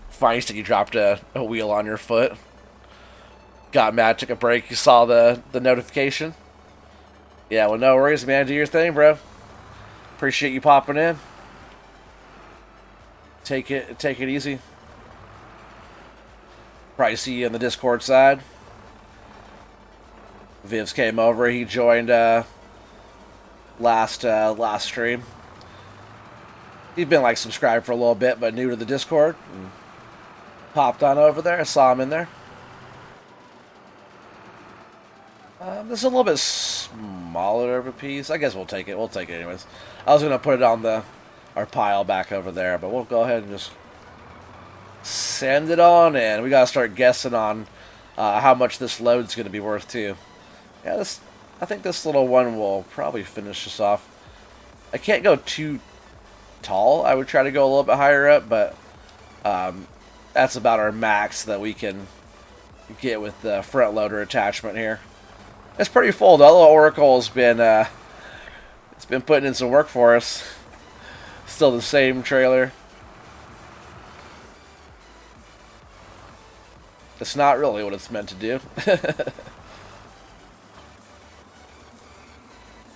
fine. You said you dropped a wheel on your foot. Got mad, took a break. You saw the notification. Yeah, well, no worries, man. Do your thing, bro. Appreciate you popping in. Take it easy. Probably see you in the Discord side. Vivs came over. He joined last stream. He's been like subscribed for a little bit, but new to the Discord. And popped on over there. I saw him in there. This is a little bit smaller of a piece. I guess we'll take it. We'll take it anyways. I was gonna put it on our pile back over there, but we'll go ahead and just send it on in. We gotta start guessing on how much this load's gonna be worth too. Yeah, I think this little one will probably finish us off. I can't go too tall. I would try to go a little bit higher up, but that's about our max that we can get with the front loader attachment here. It's pretty full though. The Oracle has been it's been putting in some work for us. Still the same trailer. It's not really what it's meant to do.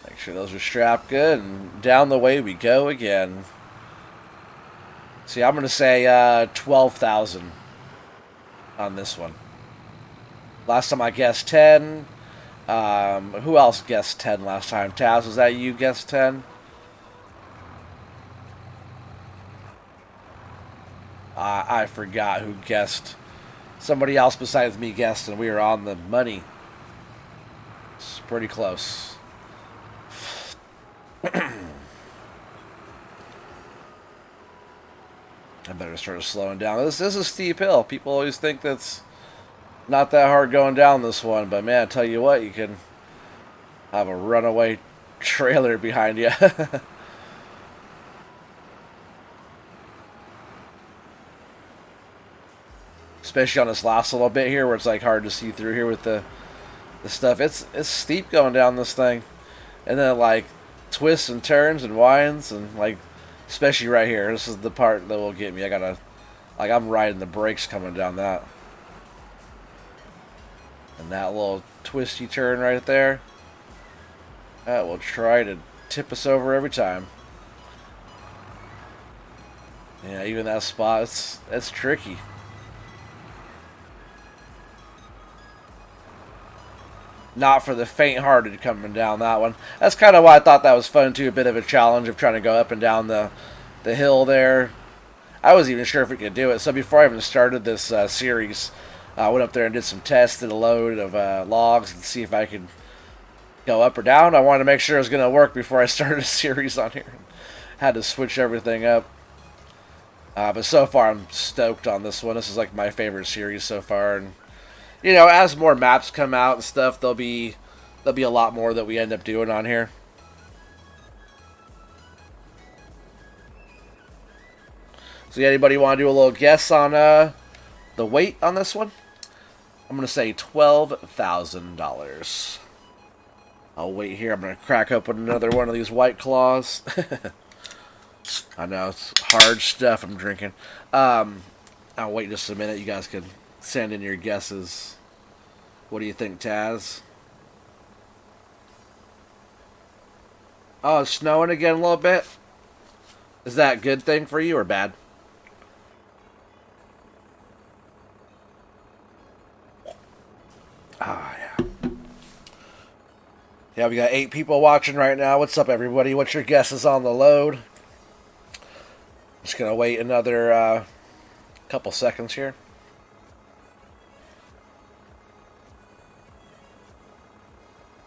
Make sure those are strapped good, and down the way we go again. See, I'm going to say 12,000 on this one. Last time I guessed 10. Who else guessed 10 last time? Taz, was that you guessed 10? I forgot who guessed. Somebody else besides me guessed, and we were on the money. It's pretty close. I better start slowing down. This is a steep hill. People always think that's not that hard going down this one, but man, I tell you what, you can have a runaway trailer behind you. Especially on this last little bit here where it's like hard to see through here with the stuff. It's steep going down this thing. And then it like twists and turns and winds and like, especially right here. This is the part that will get me. I gotta, like, I'm riding the brakes coming down that. And that little twisty turn right there, that will try to tip us over every time. Yeah, even that spot, it's tricky. Not for the faint-hearted coming down that one. That's kind of why I thought that was fun too. A bit of a challenge of trying to go up and down the hill there. I wasn't even sure if we could do it. So before I even started this series, I went up there and did some tests, did a load of logs and see if I could go up or down. I wanted to make sure it was going to work before I started a series on here. Had to switch everything up. But so far I'm stoked on this one. This is like my favorite series so far. And you know, as more maps come out and stuff, there'll be a lot more that we end up doing on here. So yeah, anybody want to do a little guess on the weight on this one? I'm going to say $12,000. I'll wait here. I'm going to crack open another one of these White Claws. I know, it's hard stuff I'm drinking. I'll wait just a minute. You guys can send in your guesses. What do you think, Taz? Oh, it's snowing again a little bit. Is that a good thing for you or bad? Ah, yeah. Yeah, we got 8 people watching right now. What's up, everybody? What's your guesses on the load? Just gonna wait another couple seconds here.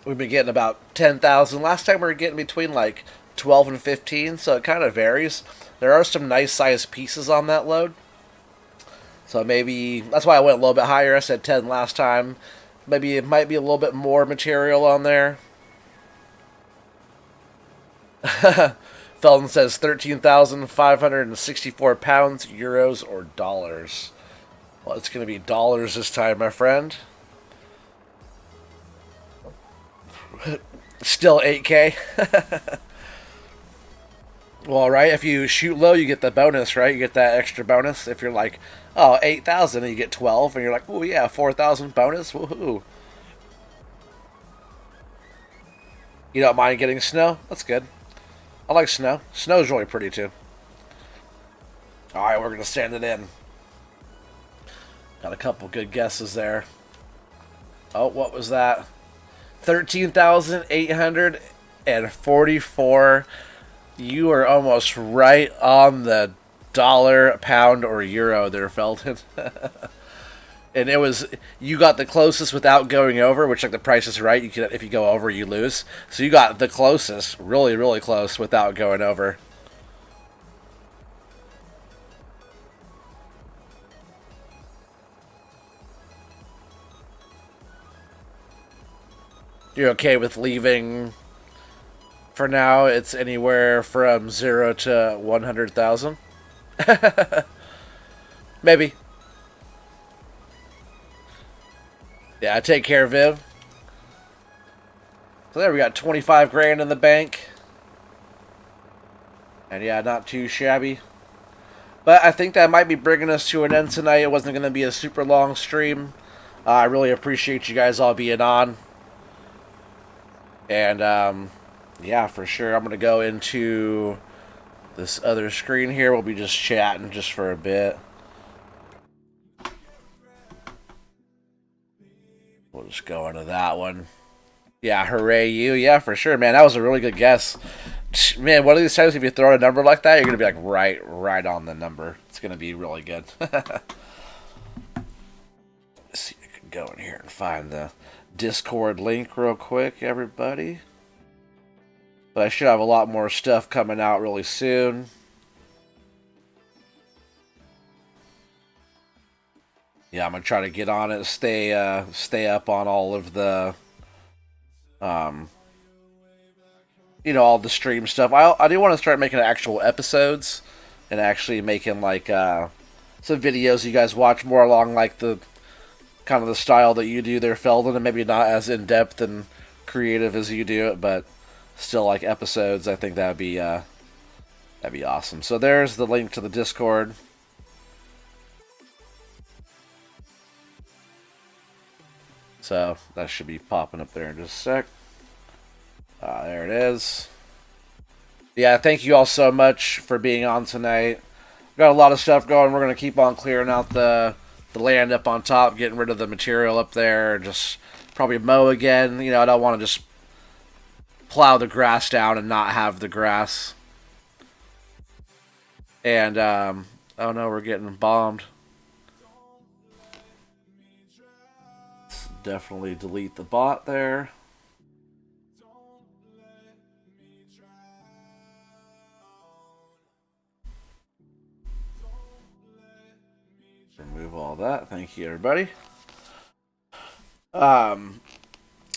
We've been getting about 10,000. Last time we were getting between like 12 and 15, so it kind of varies. There are some nice sized pieces on that load. So maybe, that's why I went a little bit higher. I said 10 last time. Maybe it might be a little bit more material on there. Felton says 13,564 pounds, euros, or dollars. Well, it's going to be dollars this time, my friend. Still 8K. Well, right, if you shoot low, you get the bonus, right? You get that extra bonus. If you're like, oh, 8,000, and you get 12, and you're like, oh yeah, 4,000 bonus, woohoo. You don't mind getting snow? That's good. I like snow. Snow's really pretty, too. Alright, we're going to sand it in. Got a couple good guesses there. Oh, what was that? 13,844. You are almost right on the dollar, pound, or euro there, Felton. And it was, you got the closest without going over, which like the price is right. You can, if you go over, you lose. So you got the closest, really, really close without going over. You're okay with leaving for now? It's anywhere from 0 to 100,000. Maybe. Yeah, I take care of Viv. So there we got 25 grand in the bank. And yeah, not too shabby. But I think that might be bringing us to an end tonight. It wasn't going to be a super long stream. I really appreciate you guys all being on. And, yeah, for sure. I'm going to go into this other screen here. We'll be just chatting just for a bit. Just going to that one. Yeah, hooray you. Yeah, for sure, man. That was a really good guess. Man, one of these times if you throw a number like that, you're going to be like right on the number. It's going to be really good. Let's see if I can go in here and find the Discord link real quick, everybody. But I should have a lot more stuff coming out really soon. Yeah, I'm going to try to get on it, stay up on all of the you know, all the stream stuff. I do want to start making actual episodes and actually making like some videos you guys watch more along like the kind of the style that you do there, Feldon, and maybe not as in depth and creative as you do it, but still like episodes. I think that'd be awesome. So there's the link to the Discord. So that should be popping up there in just a sec. There it is. Yeah, thank you all so much for being on tonight. Got a lot of stuff going. We're going to keep on clearing out the land up on top, getting rid of the material up there. Just probably mow again. You know, I don't want to just plow the grass down and not have the grass. And, oh no, we're getting bombed. Let's definitely delete the bot there. Remove all that. Thank you, everybody. Yeah,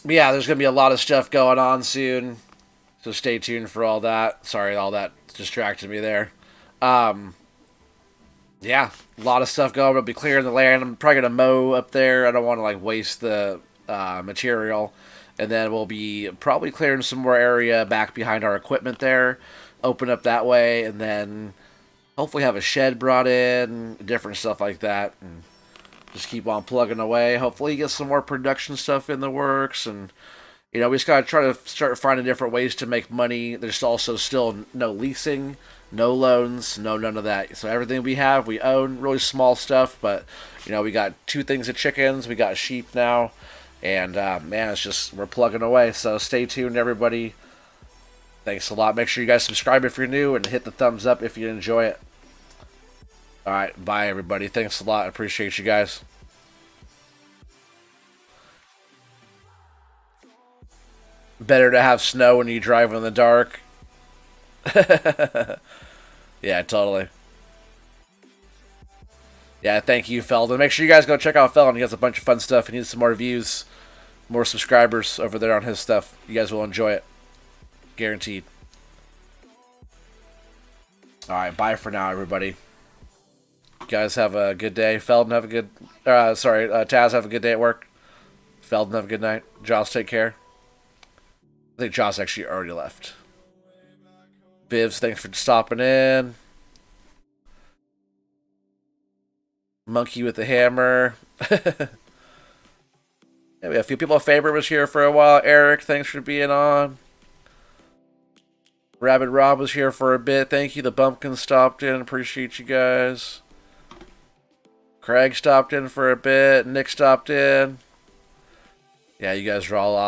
there's going to be a lot of stuff going on soon. So stay tuned for all that. Sorry, all that distracted me there. Yeah, a lot of stuff going. We'll be clearing the land. I'm probably going to mow up there. I don't want to like waste the material. And then we'll be probably clearing some more area back behind our equipment there. Open up that way, and then hopefully have a shed brought in, different stuff like that, and just keep on plugging away. Hopefully get some more production stuff in the works, and you know, we just gotta try to start finding different ways to make money. There's also still no leasing, no loans, none of that. So everything we have, we own. Really small stuff, but you know, we got 2 things of chickens, we got sheep now, and man, it's just we're plugging away. So stay tuned, everybody. Thanks a lot. Make sure you guys subscribe if you're new and hit the thumbs up if you enjoy it. Alright, bye everybody. Thanks a lot. I appreciate you guys. Better to have snow when you drive in the dark. Yeah, totally. Yeah, thank you, Feldon. Make sure you guys go check out Feldon. He has a bunch of fun stuff. He needs some more views, more subscribers over there on his stuff. You guys will enjoy it. Guaranteed. Alright, bye for now, everybody. You guys have a good day. Feldon, have a good... Taz, have a good day at work. Feldon, have a good night. Joss, take care. I think Joss actually already left. Vivs, thanks for stopping in. Monkey with the hammer. Yeah, we have a few people. Favorite was here for a while. Eric, thanks for being on. Rabbit Rob was here for a bit. Thank you. The Bumpkin stopped in. Appreciate you guys. Craig stopped in for a bit. Nick stopped in. Yeah, you guys are all